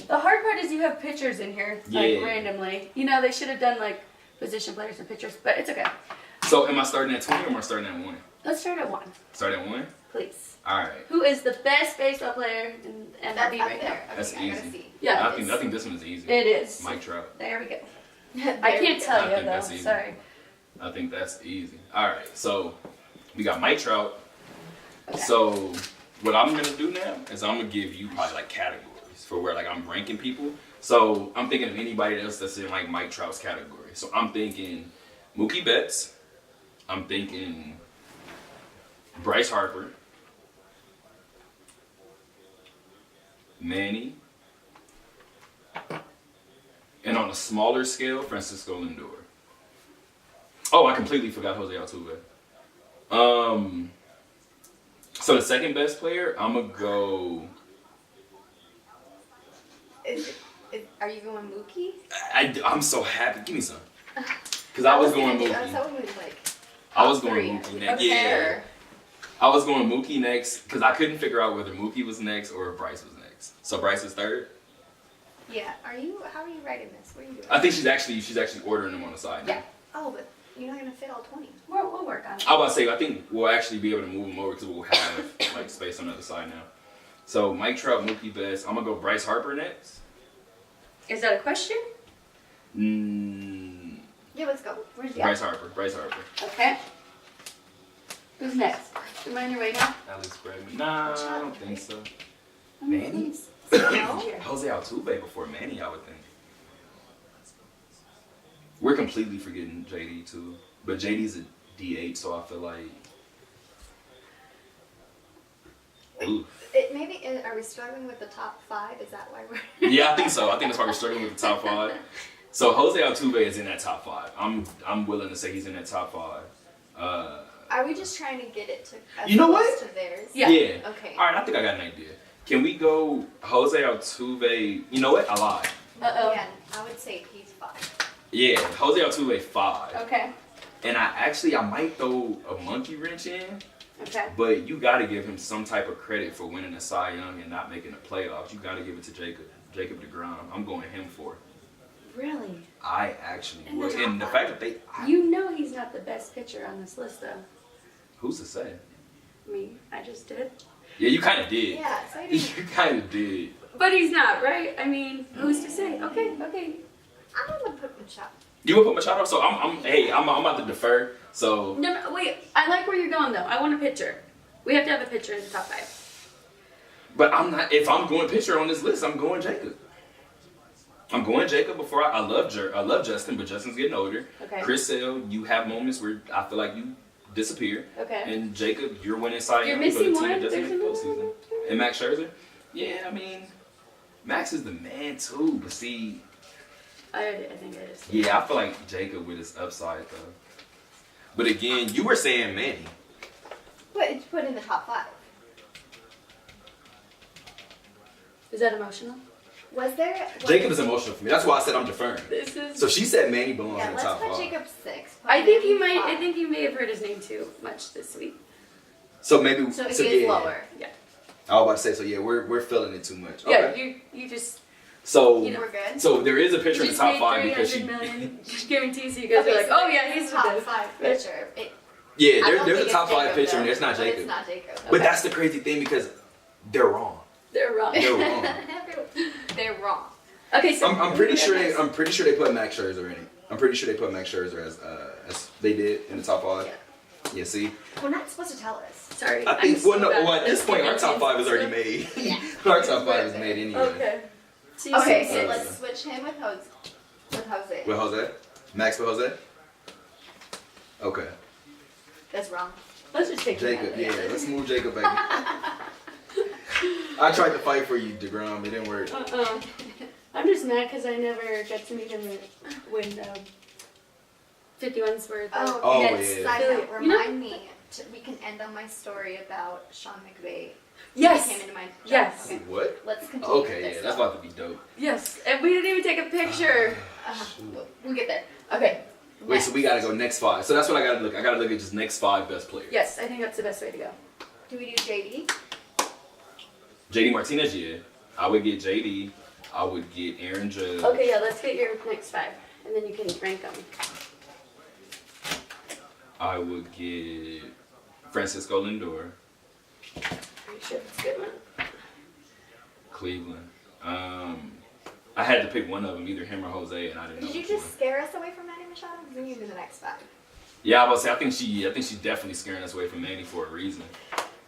the hard part is you have pitchers in here like Yeah. randomly. They should have done like position players and pitchers, but it's okay. So am I starting at 20 or am I starting at 1? Let's start at 1, Start at 1? please. All right. Who is the best baseball player in That's MLB up right there. now? Okay, That's I gotta easy. see. Yeah, I think this one is easy. it is. Mike Trout. There we go. There I we can't go. tell I you think though. that's easy. Sorry. I think that's easy. All right. So we got Mike Trout. Okay. So what I'm gonna do now is I'm gonna give you probably like categories for where like I'm ranking people. So I'm thinking of anybody else that's in like Mike Trout's category. So I'm thinking Mookie Betts. I'm thinking Bryce Harper. Manny, and on a smaller scale, Francisco Lindor. Oh, I completely forgot Jose Altuve. So the second best player, I'm gonna go. Are you going Mookie? I'm so happy. Give me some. Because I was going Mookie. I was going Mookie next. Yeah. I was going Mookie next because I couldn't figure out whether Mookie was next or if Bryce was next. So Bryce is third. Yeah. How are you writing this? What are you doing? I think she's actually ordering them on the side now. Yeah. Oh, but you're not gonna fit all 20. We'll work on it. I was about to say, I think we'll actually be able to move them over because we'll have like space on the other side now. So Mike Trout, Mookie Betts. I'm gonna go Bryce Harper next. Is that a question? Yeah, let's go. Where's Bryce Harper. Okay. Who's next? Am I on your way now? Alex Bregman. Nah, I don't think so. Manny? Jose Altuve before Manny, I would think. We're completely forgetting JD too, but JD's a DH, so I feel like. Oof. Are we struggling with the top 5? Is that why we're? Yeah, I think so. I think that's why we're struggling with the top 5. So Jose Altuve is in that top 5. I'm willing to say he's in that top 5. Are we just trying to get it to? You know what? To theirs? Yeah. Okay. All right, I think I got an idea. Can we go Jose Altuve? You know what? I lied. Yeah, I would say he's 5. Yeah, Jose Altuve 5. Okay. And I might throw a monkey wrench in. Okay. But you got to give him some type of credit for winning a Cy Young and not making the playoffs. You got to give it to Jacob DeGrom. I'm going him for it. Really? I actually In the would. top And the 5? fact that they... You know he's not the best pitcher on this list, though. Who's to say? Me. I just did. Yeah, you kind of did. Yeah, so I You didn't. kind of did. But he's not, right? I mean, who's to say? Okay. I'm gonna put Machado. You would put Machado? So I'm about to defer. So... No, wait. I like where you're going, though. I want a pitcher. We have to have a pitcher in the top 5. But I'm not... If I'm going pitcher on this list, I'm going Jacob. I'm going Jacob before I love Justin, but Justin's getting older. Okay. Chris Sale, you have moments where I feel like you disappear. Okay. And Jacob, you're winning Cy You're Young for the missing team that one. doesn't There's make the another postseason. one. And Max Scherzer? Yeah, I mean, Max is the man too, but see... I think it is. Yeah, I feel like Jacob with his upside though. But again, you were saying Manny. Put in the top 5. Is that emotional? Was there? Jacob is emotional for me. That's why I said I'm deferring. This is. So she said Manny belongs Yeah, in the let's top put 5. Jacob 6. I think you might. I think you may have heard his name too much this week. So maybe. So he is lower. Yeah. I was about to say, so yeah, we're feeling it too much. Yeah. Okay. You just. So. You know, We're good. So there is a picture You in the just top made 5 because 300 she. million guarantee, so you guys are like, oh yeah, he's top with 5 pitcher. Yeah, I don't there's think a top it's 5 Jacob, picture though, and there's not but Jacob. It's not Jacob. But that's the crazy thing because they're wrong. They're wrong. They're wrong. They're wrong. Okay, so I'm pretty sure they put Max Scherzer in it. I'm pretty sure they put Max Scherzer as they did in the top 5. Yeah, see. We're not supposed to tell us. sorry. I think I'm so bad at this point our top 5 is already stuff. made. Yeah. Our top 5 is made anyway. Okay. So you Okay, said so six. let's switch him with Jose. With Jose? Max with Jose? Okay. That's wrong. Let's just take him out Jacob, of yeah, it. let's move Jacob back. I tried to fight for you, DeGrom. It didn't work. I'm just mad because I never got to meet him when 51's were the Oh, Nets. yeah. Side note, You know- remind me. We can end on my story about Sean McVay. Yes. He came into my job. Yes. Okay, What? let's continue. with Okay, this, yeah, that's though. about to be dope. Yes, and we didn't even take a picture. We'll get there. Okay. Wait, so we gotta go next 5. So that's what I gotta look. I gotta look at just next 5 best players. Yes, I think that's the best way to go. Do we do JD? JD Martinez, yeah. I would get JD. I would get Aaron Judge. Okay, yeah, let's get your next 5, and then you can rank them. I would get Francisco Lindor. Pretty sure that's a good one. Cleveland. I had to pick one of them, either him or Jose, and I didn't know. Did you which just one. scare us away from Manny Machado? Then you do the next 5. Yeah, I was. I think she's definitely scaring us away from Manny for a reason.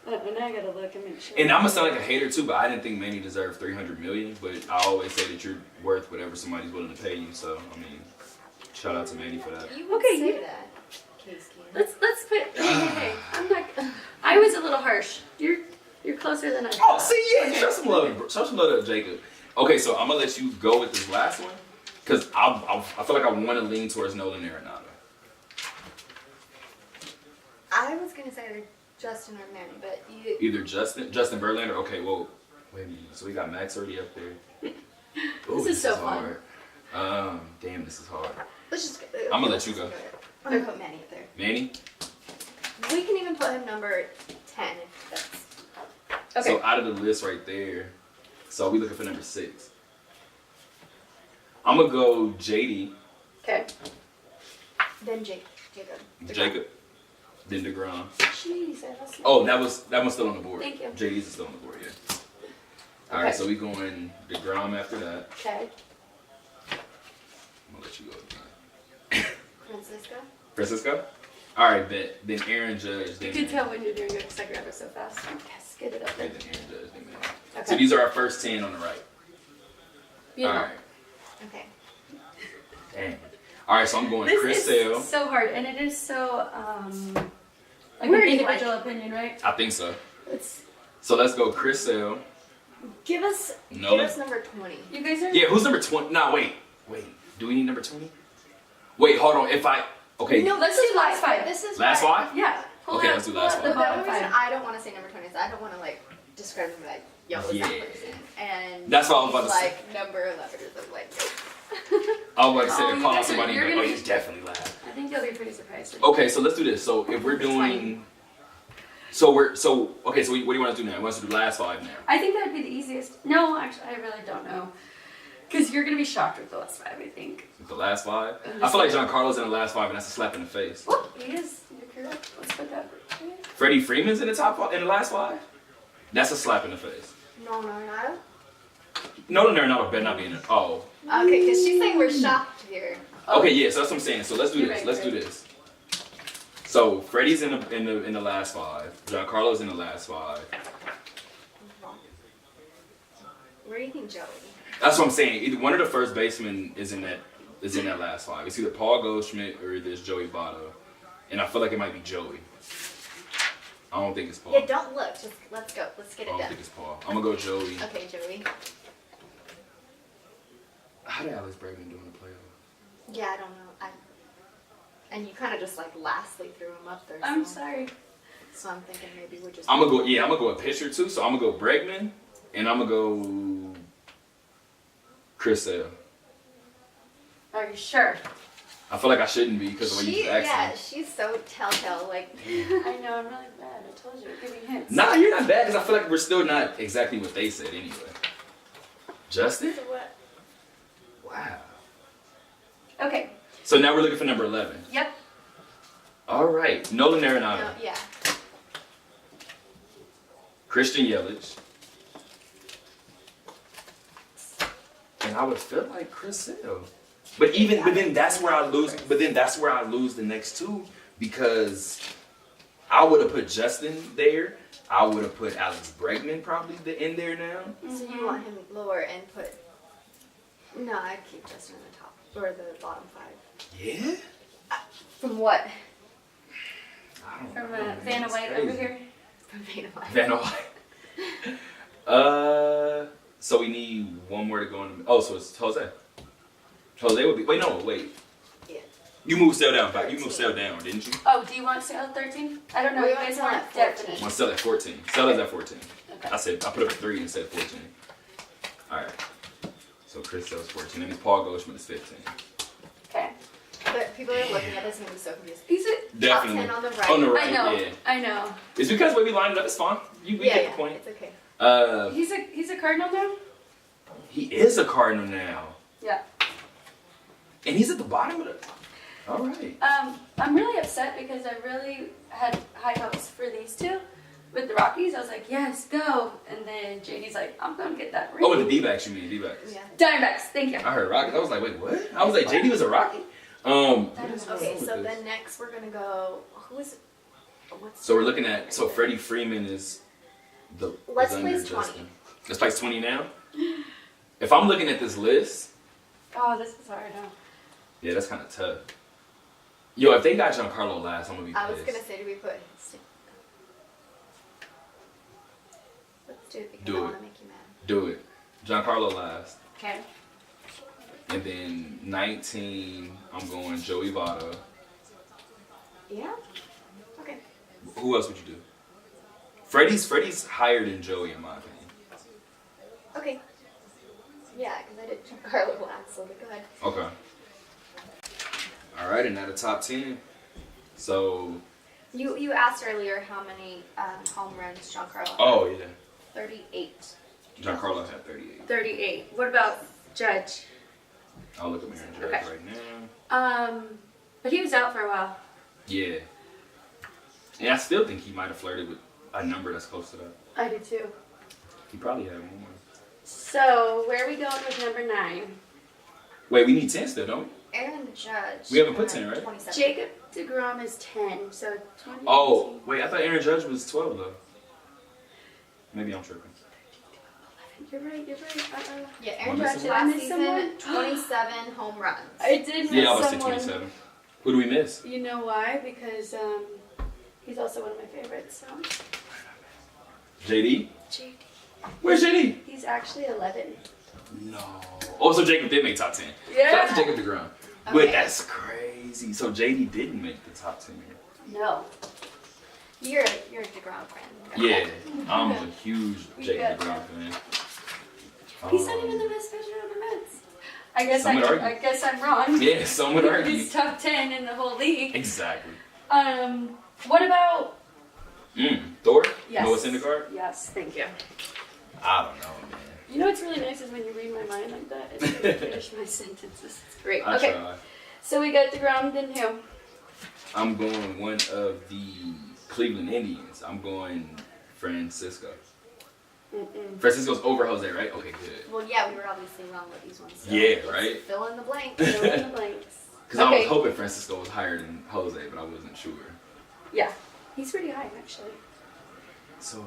Now I gotta look and make sure. And I'm gonna sound like a hater too, but I didn't think Manny deserved $300 million. But I always say that you're worth whatever somebody's willing to pay you. So I mean, shout out to Manny for that. You would Okay, say you- that. Case Let's put. Okay, I'm not. I was a little harsh. You're closer than I Oh, thought. see, yeah, show some love. Show some love to Jacob. Okay, so I'm gonna let you go with this last one, cause I feel like I want to lean towards Nolan Arenado. I was gonna say either Justin or Manny, but you. Either Justin Verlander. Okay, well, wait a minute. So we got Max already up there. Ooh, This is so fun. hard. Damn, this is hard. Let's just. I'm gonna let you go. I'm gonna put Manny up there. Manny. We can even put him number 10 if that's. Okay. So out of the list right there, so we looking for number 6. I'm gonna go JD, Okay. Then Jacob. Jacob, then DeGrom. Jeez, I lost my- Oh, that one's still on the board. Thank you. JD's is still on the board, yeah. All Okay. right, so we going DeGrom after that. Okay. I'm gonna let you go again. Francisco. Francisco. All right, bet. Then Aaron Judge. You Then can tell when you're doing it because I grab it so fast. Yes, get it up Okay, there. then Aaron Judge. Then Manny. Okay. So these are our first 10 on the right. You know. All right. Okay. Dang. All right, so I'm going This Chris is Sale. so hard, and it is so like Where an do you individual opinion, right? I think so. It's So let's go Chris Sale. Give us Nolan. number 20. you guys are. Yeah, who's number 20? No, wait. Do we need number 20? Wait, hold on. Okay. No, Let's this do is last why- five. This is Last why- 5? Yeah. Pull Okay, up- let's do pull last up one. The The only bottom reason 5. I don't want to say number 20 is I don't want to like describe him like, yo, it's Yeah. that person. And That's what I was about he's, to say. like number 11 is like, I was about to say, Oh, you call guys are- somebody, you're but gonna oh, be- he's definitely last. I think you'll be pretty surprised. Okay, so let's do this. So if we're doing, so what do you want to do now? You want us to do last 5 now? I think that'd be the easiest. No, actually, I really don't know. Because you're gonna be shocked with the last 5, I think. The last 5? I feel like Giancarlo's in the last 5, and that's a slap in the face. Oh, he is. You're correct. Let's put that. Freddie Freeman's in the top 5, in the last 5? That's a slap in the face. no, no. Nolan Arenado better not be in it. Oh. Okay, because she's saying we're shocked here. Okay, yeah, so that's what I'm saying. So let's do You're this. right, Let's do this. So Freddie's in the last 5. Giancarlo's in the last 5. Where do you think Joey? That's what I'm saying. Either one of the first basemen is in that last 5. It's either Paul Goldschmidt or there's Joey Votto, and I feel like it might be Joey. I don't think it's Paul. Yeah, don't look. Just let's go. Let's get I it don't done. think it's Paul. I'm gonna go Joey. Okay, Joey. How did Alex Bregman do in the playoffs? Yeah, I don't know. And you kind of just like lastly threw him up there. I'm so- sorry. So I'm thinking maybe we're just. I'm gonna go a pitcher too. So I'm gonna go Bregman, and I'm gonna go Chris Sale. Are you sure? I feel like I shouldn't be because of the way you Yeah, accent. she's so telltale. Like, I know, I'm really bad. I told you. Give me hints. Nah, you're not bad because I feel like we're still not exactly what they said anyway. Justin? so what? Wow. Okay. So now we're looking for number 11. Yep. All right. Nolan Arenado, No, yeah. Christian Yelich, and I would feel like Chris Sale. But then that's where I lose. But then that's where I lose the next 2 because I would have put Justin there. I would have put Alex Bregman probably in there now. So you want him lower and put? No, I'd keep Justin in the top or the bottom 5. Yeah. From what? I don't From know, man. Vanna It's White crazy. over here. From Vanna White. Vanna White. So we need one more to go in. So it's Jose. Jose would be. Wait. Yeah. You moved Sale down. You 13. moved Sale down, didn't you? Oh, do you want to stay at 13? I don't know. We You want guys to want at definite. 14. One Sale at 14. Sale is at 14. Okay. I put up a 3 instead of 14. All right. So Chris Sale's 14, and Paul Goldschmidt is 15. Okay. But people are looking at this and be so confused. He's a. Definitely. 10 on the right. On the right, I know. yeah. I know. It's because when we lined it up, it's fine. We Yeah, get the point. it's okay. He's a Cardinal now. He is a Cardinal now, Yeah. and he's at the bottom of the. All right. I'm really upset because I really had high hopes for these two. With the Rockies, I was like, yes, go. And then JD's like, I'm going to get that ring. Oh, with the D-backs, you mean D-backs? Yeah. Diamondbacks, thank you. I heard Rockets. I was like, wait, what? I was like, JD was a Rocky. What is Okay, wrong with so this? then next we're gonna go. Who is? What's? So we're looking at. So Freddie Freeman is the. Let's is under place 20. Justin. Let's place 20 now. If I'm looking at this list, Oh, this is hard, huh? yeah, that's kind of tough. Yo, if they got Giancarlo last, I'm gonna be pissed. I was gonna say, do we put? Do it because Do I it. want to make you mad. Do it. Giancarlo last. Okay. And then 19, I'm going Joey Votto. Yeah? Okay. Who else would you do? Freddie's higher than Joey in my opinion. Okay. Yeah, because I did Giancarlo last, so go ahead. Okay. All right, and now the top 10. So, You asked earlier how many home runs Giancarlo had. oh yeah. 38. Giancarlo had 38. 38. What about Judge? I'll look at Aaron Judge Okay. right now. But he was out for a while. Yeah. And I still think he might have flirted with a number that's close to that. I do too. He probably had more. So, where are we going with number 9? Wait, we need 10 still, don't we? Aaron Judge. We haven't put 10, right? 27. Jacob DeGrom is 10, so 20. Oh, wait, I thought Aaron Judge was 12 though. Maybe I'm tripping. You're right. Yeah, Aaron Wanna Judge miss last someone? season, 27 home runs. I did miss Yeah, I was say someone. 27. Who do we miss? You know why? Because he's also one of my favorites. So. JD? JD. Where's JD? He's actually 11. No. Oh, so Jacob did make top 10. Yeah. Shout out to Jacob DeGrom. But Okay. that's crazy. So JD didn't make the top 10. No. You're a DeGrom friend. Yeah, I'm a huge Jacob got DeGrom fan. He's not even the best pitcher on the Mets. I guess Some would argue. I guess I'm wrong. Yeah, some would argue. He's top 10 in the whole league. Exactly. What about? Thor? Yes. Noah Syndergaard? Yes, thank you. I don't know, man. You know what's really nice is when you read my mind like that. It's like I finish my sentences. It's great. I Okay, try. so we got DeGrom, then who? I'm going one of the Cleveland Indians. I'm going Francisco. Francisco's over Jose, right? Okay, good. Well, yeah, we were obviously wrong with these ones. So Yeah, let's right? Fill in the blank. Fill in the blanks. Because I was Okay. hoping Francisco was higher than Jose, but I wasn't sure. Yeah, he's pretty high actually. So,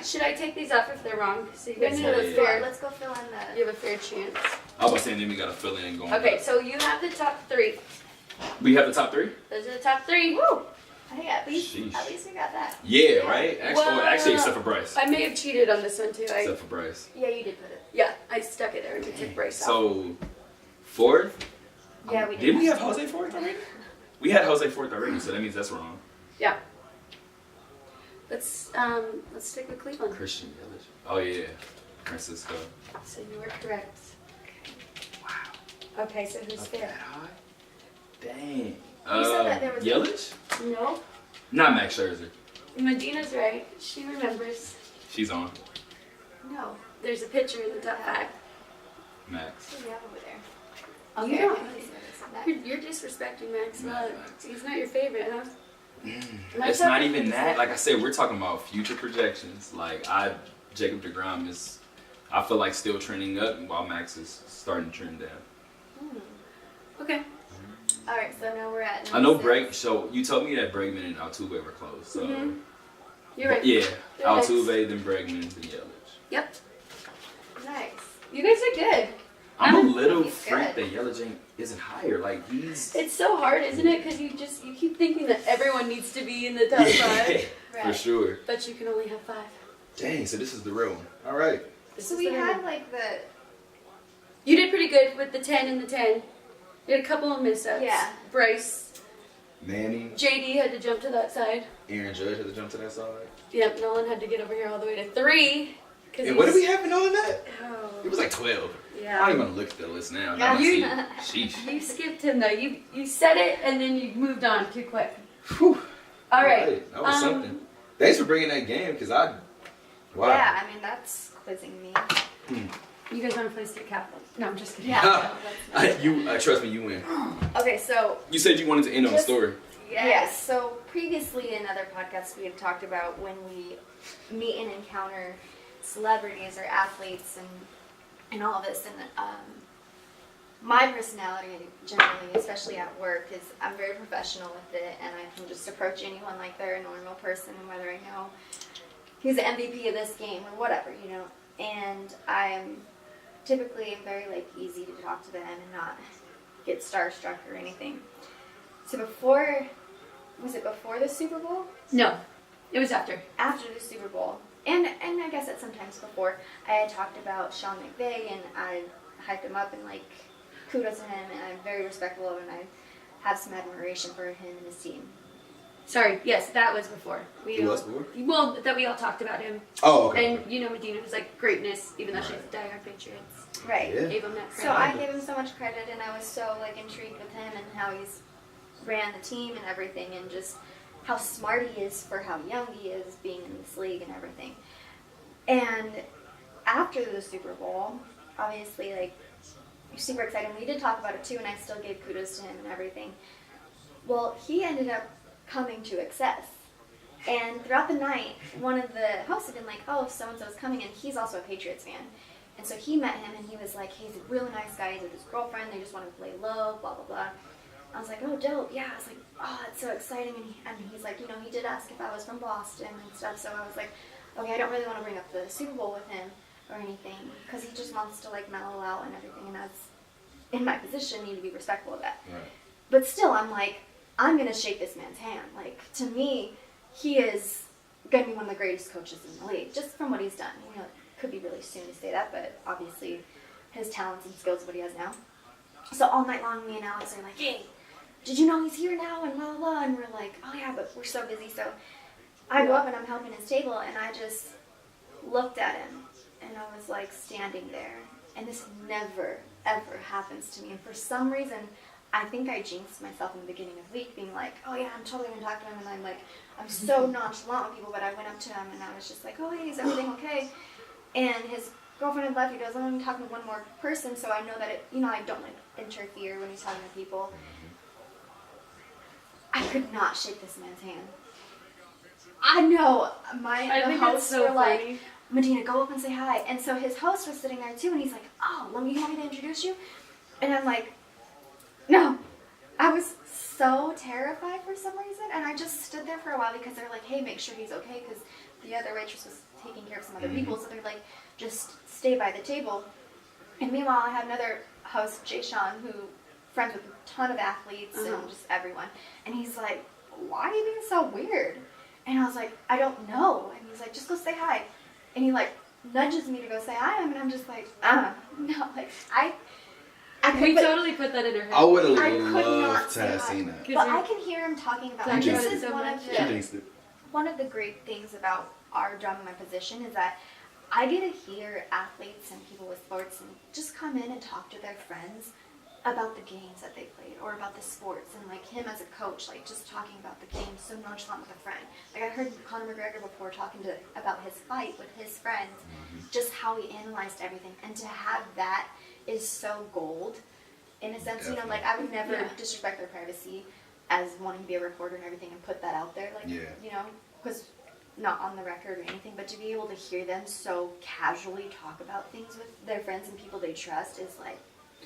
Should I take these off if they're wrong? So you guys Yeah, have a yeah. fair, Let's go fill in the. you have a fair chance. I was about to say, then we got to fill in going Okay, up. so you have the top 3. We have the top 3? Those are the top 3. Woo! Hey, at least Sheesh. we got that. Yeah, right? Actually, Well, actually, except for Bryce. I may have cheated on this one too. Except for Bryce. Yeah, you did put it. Yeah, I stuck it there and we took Bryce off. So, fourth? Yeah, we did. Did we have Jose fourth already? We had Jose fourth already, so that means that's wrong. Yeah. Let's stick with Cleveland. Christian Yelich. Oh, yeah. Francisco. So you were correct. Wow. Okay, so who's Up fair? that high? Dang. You said that there was a- Yelich? No. Not Max Scherzer. Medina's right. She remembers. She's on. No. There's a picture in the top 5. Max. What do we have over there? You don't. Okay. You're disrespecting Max. Not Not. Max. He's not your favorite, huh? My It's top not is even that. Max. Like I said, we're talking about future projections. Like Jacob DeGrom is, I feel like still trending up, while Max is starting to trend down. Okay. All right, so now we're at. I know number 6. So you told me that Bregman and Altuve were close. So You're right. yeah, They're Altuve, then Bregman, then Yelich. Yep. Nice. You guys are good. I'm a little He's freaked good. that Yelich isn't higher. Like he's It's so hard, isn't it? Because you keep thinking that everyone needs to be in the top 5, for Right. sure. but you can only have 5. Dang, so this is the real one. All right. This So is we the had one. like the. You did pretty good with the 10 and the 10. You had a couple of miss-ups. Yeah. Bryce, Manny, JD had to jump to that side. Aaron Judge had to jump to that side. Yep, Nolan had to get over here all the way to 3. And what did we have in all of that? Oh, It was like 12. I yeah. don't even want to look at the list now. Yeah, Now I you- see it. Sheesh. You skipped him though. You said it and then you moved on too quick. Whew. All right. That was something. Thanks for bringing that game, because I. Wow. Yeah, I mean that's quizzing me. You guys want to play state capital? No, I'm just kidding. Yeah. that's You trust me, you win. okay, so You said you wanted to end on a story. yes. So previously in other podcasts we have talked about when we meet and encounter celebrities or athletes and all this, and my personality generally, especially at work, is I'm very professional with it, and I can just approach anyone like they're a normal person, whether I know he's the MVP of this game or whatever, you know. And I'm typically very like easy to talk to them and not get starstruck or anything. So was it before the Super Bowl? No, it was after. After the Super Bowl, And I guess that sometimes before I had talked about Sean McVay and I hyped him up and like kudos to him and I'm very respectful of him and I have some admiration for him and his team. Sorry, yes, that was before. It was before? Well, that we all talked about him. Oh, okay. And, you know, Medina was like greatness, even though she's a diehard Patriots. Right. Yeah. Gave him that credit. So I gave him so much credit and I was so like intrigued with him and how he's ran the team and everything and just how smart he is for how young he is being in this league and everything. And after the Super Bowl, obviously like super excited. We did talk about it too and I still gave kudos to him and everything. Well, he ended up coming to excess. And throughout the night, one of the hosts had been like, oh, so-and-so's coming, and he's also a Patriots fan. And so he met him, and he was like, hey, he's a really nice guy. He's with his girlfriend. They just want to play low, blah, blah, blah. I was like, oh, dope. Yeah. I was like, oh, that's so exciting. And he's like, you know, he did ask if I was from Boston and stuff. So I was like, okay, I don't really want to bring up the Super Bowl with him or anything because he just wants to, like, mellow out and everything. And that's, in my position, need to be respectful of that. Right. But still, I'm like, I'm going to shake this man's hand. Like, to me, he is going to be one of the greatest coaches in the league, just from what he's done. You know, it could be really soon to say that, but obviously his talents and skills of what he has now. So all night long, me and Alex are like, hey, did you know he's here now? And blah, blah, blah. And we're like, oh, yeah, but we're so busy. So I go up and I'm helping his table, and I just looked at him, and I was, like, standing there. And this never, ever happens to me. And for some reason, I think I jinxed myself in the beginning of the week being like, oh yeah, I'm totally going to talk to him. And I'm like, I'm so nonchalant with people, but I went up to him and I was just like, oh, hey, is everything okay? And his girlfriend had left. He goes, I'm talking to one more person, so I know that, it, you know, I don't like interfere when he's talking to people. I could not shake this man's hand. I know. I The think hosts that's so were like, funny. Medina, go up and say hi. And so his host was sitting there too, and he's like, oh, you want me to introduce you? And I'm like, no. I was so terrified for some reason, and I just stood there for a while because they're like, hey, make sure he's okay, because the other waitress was taking care of some other people, so they're like, just stay by the table. And meanwhile, I had another host, Jay Sean, who friends with a ton of athletes and just everyone, and he's like, why are you being so weird? And I was like, I don't know. And he's like, just go say hi. And he like nudges me to go say hi, and I'm just like, no, like We totally put that in her head. I would have I could not loved to say have hi. seen that. But I can hear him talking about Talking this about it is so one much. of She the jinxed it. one of the great things about our job and my position is that I get to hear athletes and people with sports and just come in and talk to their friends about the games that they played or about the sports, and like him as a coach, like just talking about the game so nonchalant with a friend. Like I heard Conor McGregor before talking about his fight with his friends, just how he analyzed everything, and to have that is so gold. In a sense, you know, like I would never disrespect their privacy as wanting to be a reporter and everything and put that out there, like, you know, because not on the record or anything, but to be able to hear them so casually talk about things with their friends and people they trust is like,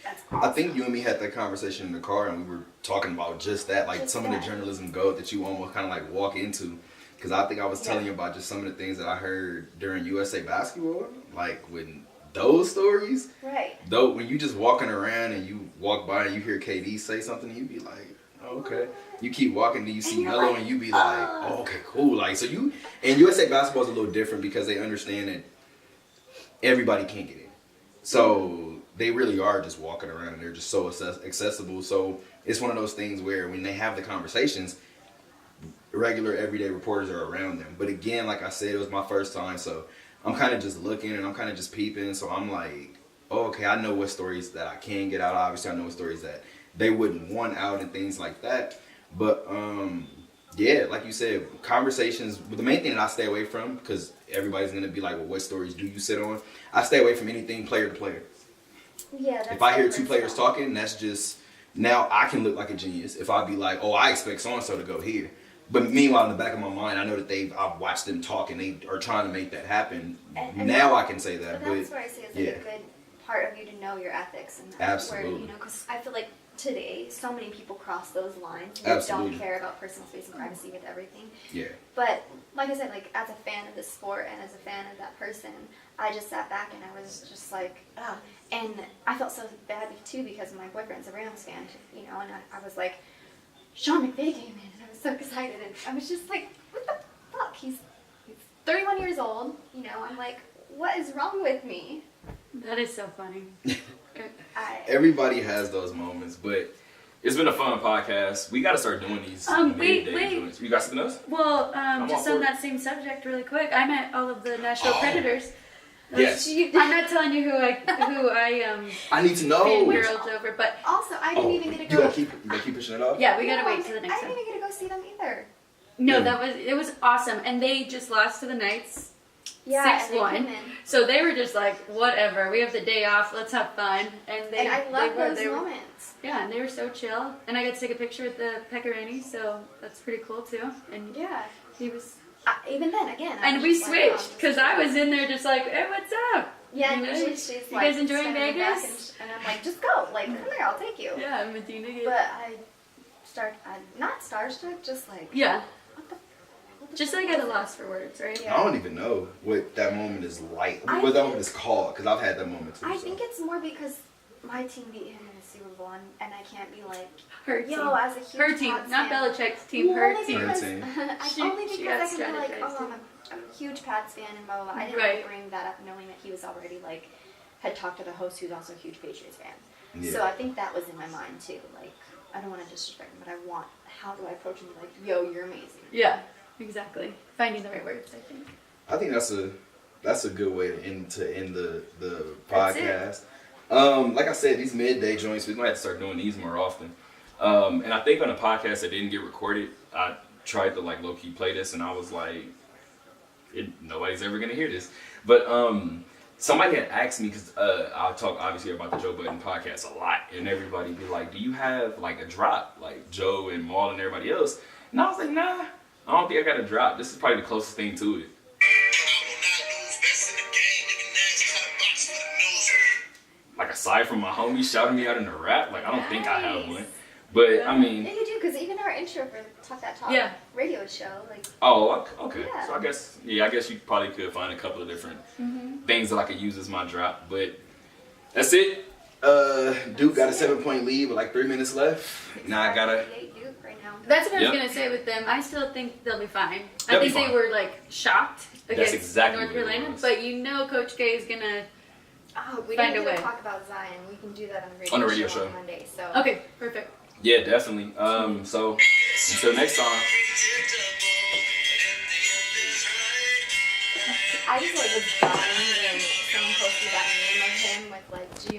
that's awesome. I think you and me had that conversation in the car, and we were talking about just that, like Just some of the journalism goat that you almost kind of like walk into. Because I think I was telling you about just some of the things that I heard during USA basketball, like when those stories. Right. Though when you just walking around and you walk by and you hear KD say something, you be like, oh, okay. You keep walking, then you see you're Melo, like, and you be like, oh, okay, cool. Like so you and USA basketball is a little different because they understand that everybody can't get in. So they really are just walking around and they're just so accessible. So it's one of those things where when they have the conversations, regular everyday reporters are around them. But again, like I said, it was my first time, so I'm kind of just looking and I'm kind of just peeping. So I'm like, oh, okay, I know what stories that I can get out. Obviously, I know what stories that they wouldn't want out and things like that. But yeah, like you said, conversations. But the main thing that I stay away from, because everybody's gonna be like, well, what stories do you sit on? I stay away from anything player to player. Yeah. That's If I hear two different players stuff. talking, that's just now I can look like a genius. If I be like, oh, I expect so and so to go here. But meanwhile, in the back of my mind, I know that I've watched them talk and they are trying to make that happen. And now I can say that. But that's where I say it's like a good part of you to know your ethics and that's where, Absolutely. you know, because I feel like today so many people cross those lines and Absolutely. don't care about personal space and privacy with everything. Yeah. But like I said, like as a fan of the sport and as a fan of that person, I just sat back and I was just like, ah. And I felt so bad too because my boyfriend's a Rams fan, you know, and I was like, Sean McVay came in and I was so excited and I was just like, what the fuck? He's 31 years old, you know, I'm like, what is wrong with me? That is so funny. Everybody has those moments, but It's been a fun podcast. We got to start doing these wait. midday joints. You got something else? Well, all just for on it. that same subject, really quick. I met all of the Nashville Predators. yes, I'm not telling you who I I need to know. fangirled over, but Also, I didn't even get to You go. gotta keep pushing it off. yeah, we gotta No, wait till the next I time. didn't even get to go see them either. No, Yeah. it was awesome, and they just lost to the Knights. Yeah, 6-1. and they came in. So they were just like, whatever, we have the day off, let's have fun. And they And I love they were, those they were, moments. yeah, and they were so chill. And I got to take a picture with the Pecorini, so that's pretty cool too. And Yeah. he was, Even then, again. I and was we just like, oh, switched because I was in there just like, hey, what's up? Yeah, and You know? usually she's You like, guys enjoying standing in the back Vegas? and I'm like, just go. Like, come here, I'll take you. Yeah, Medina. But I'm not starstruck, just like, Yeah, what the just fuck like at a was loss for words, right? Yeah. I don't even know what that moment is like. What that moment is called, because I've had that moment too. I so. think it's more because my team beat him in the Super Bowl, and I can't be like, Her team. yo, as a huge Her team, Pats not fan. Belichick's team, Well, her only team. because- Her team. only She because I got can be like, strategized, oh, I'm a huge Pats fan and blah, blah, blah. I didn't Right. really bring that up knowing that he was already, like, had talked to the host who's also a huge Patriots fan. Yeah. So I think that was in my mind, too. Like, I don't want to disrespect him, but how do I approach him? Like, yo, you're amazing. Yeah, exactly. Finding the right words, I think. I think that's a good way to end the That's podcast. Like I said, these midday joints, We're going to have to start doing these more often. And I think on a podcast that didn't get recorded, I tried to like low-key play this, and I was like, nobody's ever going to hear this. But somebody had asked me, because I talk obviously about the Joe Budden podcast a lot, and everybody be like, do you have like a drop, like Joe and Maul and everybody else? And I was like, nah, I don't think I got a drop. This is probably the closest thing to it. Like aside from my homies shouting me out in the rap, like I don't think I have one. But I mean, Yeah, you do, because even our intro for Talk That Talk Yeah. radio show, like, oh, okay. Yeah. So I guess you probably could find a couple of different things that I could use as my drop. But that's it. Duke got a 7-point lead with like 3 minutes left. Now I gotta. Duke right now. That's what I Yep. was gonna say with them. I still think they'll be fine. They'll I be think fine. they were like shocked against exactly North what it Carolina, was. but you know Coach K is gonna. Oh, we Find didn't a get way. to talk about Zion. We can do that On the radio show. on Monday. So Okay, perfect. Yeah, definitely. So until next time. I just like was dying when someone posted that meme of him with like G